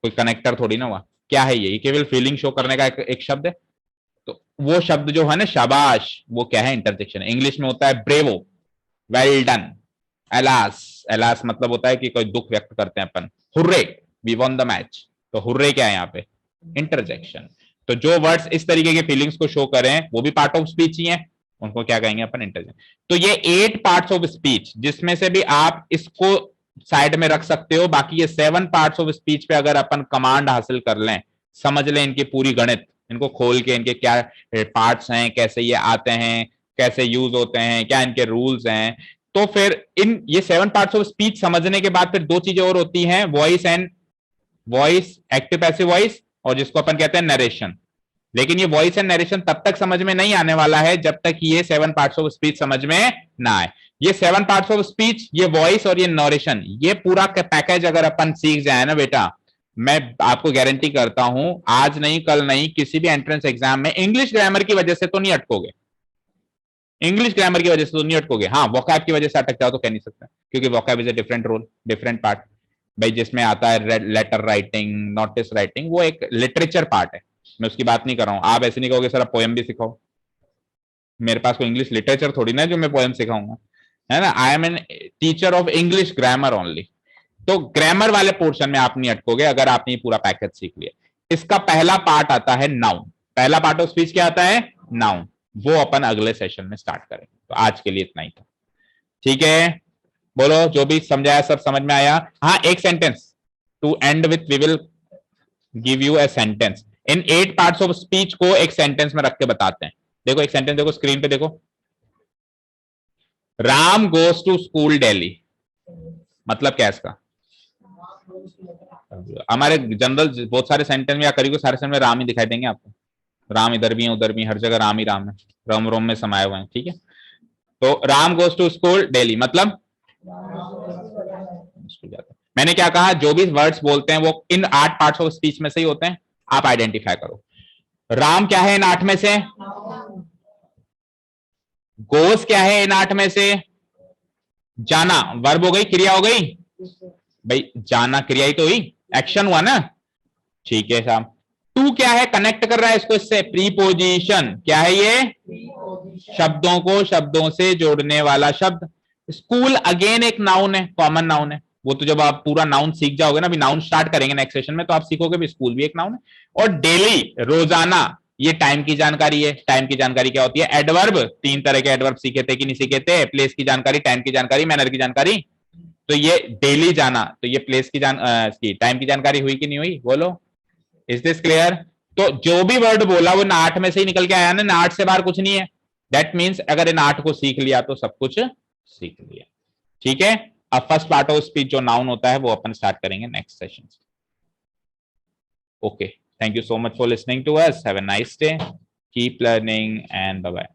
कोई कनेक्टर थोड़ी ना हुआ। क्या है ये केवल फीलिंग शो करने का एक शब्द है। तो वो शब्द जो है ना शाबाश, वो क्या है, इंटरजेक्शन है। इंग्लिश में होता है bravo, well done, alas. Alas मतलब होता है कि कोई दुख व्यक्त करते हैं अपन। Hurray, we won the match. तो हुर्रे क्या है यहाँ पे, इंटरजेक्शन। तो जो वर्ड्स इस तरीके के फीलिंग्स को शो करें वो भी पार्ट ऑफ स्पीच ही है, उनको क्या कहेंगे अपन, इंटरजेक्शन। तो ये 8 पार्ट्स ऑफ स्पीच, जिसमें से भी आप इसको साइड में रख सकते हो। बाकी ये 7 पार्ट्स ऑफ स्पीच पे अगर अपन कमांड हासिल कर लें, समझ लें इनकी पूरी गणित, इनको खोल के इनके क्या पार्ट्स हैं, कैसे ये आते हैं, कैसे यूज होते हैं, क्या इनके रूल्स हैं, तो फिर इन ये 7 पार्ट्स ऑफ स्पीच समझने के बाद फिर 2 चीजें और होती हैं, voice and voice, active passive voice, और जिसको अपन कहते हैं नरेशन। लेकिन ये वॉइस एंड नरेशन तब तक समझ में नहीं आने वाला है जब तक ये 7 पार्ट्स ऑफ स्पीच समझ में ना आए। ये 7 पार्ट्स ऑफ स्पीच, ये वॉइस और ये नरेशन, ये पूरा पैकेज अगर अपन सीख जाए ना बेटा, मैं आपको गारंटी करता हूं आज नहीं कल नहीं, किसी भी एंट्रेंस एग्जाम में इंग्लिश ग्रामर की वजह से तो नहीं अटकोगे। इंग्लिश ग्रामर की वजह से तो नहीं अटकोगे। हाँ, वोकैब की वजह से अटक जाओ तो कह नहीं सकता, क्योंकि vocab is a different role, different part. भाई जिसमें आता है लेटर राइटिंग, नोटिस राइटिंग, वो एक लिटरेचर पार्ट है, मैं उसकी बात नहीं कर रहा हूं। आप ऐसे नहीं कहोगे सर पोएम भी सिखाओ, मेरे पास कोई इंग्लिश लिटरेचर थोड़ी ना जो मैं पोएम सिखाऊंगा, है ना। I am an teacher of English grammar only. तो ग्रामर वाले पोर्शन में आप नहीं अटकोगे अगर आपने पूरा पैकेज सीख लिया। इसका पहला पार्ट आता है नाउन। पहला पार्ट ऑफ स्पीच क्या आता है, नाउन। वो अपन अगले सेशन में स्टार्ट करेंगे। तो आज के लिए इतना ही था, ठीक है। बोलो, जो भी समझाया सब समझ में आया। हाँ, एक sentence to end with, we will give you a sentence. इन 8 पार्ट्स ऑफ स्पीच को एक सेंटेंस में रख के बताते हैं। देखो एक सेंटेंस, देखो स्क्रीन पे देखो, Ram goes to school daily, मतलब क्या है इसका। हमारे जनरल बहुत सारे सेंटेंस में या करीब सारे सेंटेंस में राम ही दिखाई देंगे आपको। राम इधर भी है उधर भी, हर जगह राम ही राम है, रोम रोम में समाये हुए हैं, ठीक है। तो Ram goes to school daily मतलब मैंने क्या कहा, जो भी वर्ड्स बोलते हैं वो इन 8 पार्ट्स ऑफ स्पीच में से ही होते हैं। आप आइडेंटिफाई करो राम क्या है इन 8 में से, गोज क्या है इन 8 में से, जाना वर्ब हो गई, क्रिया हो गई, भाई जाना क्रिया ही तो हुई, एक्शन हुआ ना, ठीक है साहब। टू क्या है, कनेक्ट कर रहा है इसको इससे, प्रीपोजिशन। क्या है ये, शब्दों को शब्दों से जोड़ने वाला शब्द। स्कूल अगेन एक नाउन है, कॉमन नाउन है। वो तो जब आप पूरा नाउन सीख जाओगे ना, अभी नाउन स्टार्ट करेंगे नेक्स्ट सेशन में, तो आप सीखोगे भी स्कूल भी एक नाउन है। और डेली रोजाना, ये टाइम की जानकारी है। टाइम की जानकारी क्या होती है, एडवर्ब। 3 तरह के एडवर्ब सीखे थे कि नहीं सीखे थे, प्लेस की जानकारी, टाइम की जानकारी, मैनर की जानकारी। तो ये डेली जाना, तो ये प्लेस की टाइम की जानकारी हुई कि नहीं हुई, बोलो। Is this clear. तो जो भी वर्ड बोला वो इन 8 में से ही निकल के आया ना, 8 से बाहर कुछ नहीं है। दैट मीन्स अगर इन 8 को सीख लिया तो सब कुछ सीख लिया, ठीक है। अब फर्स्ट पार्ट ऑफ स्पीच जो नाउन होता है वो अपन स्टार्ट करेंगे next session. Okay, thank you so much for listening to us, have a nice day, keep learning and bye bye.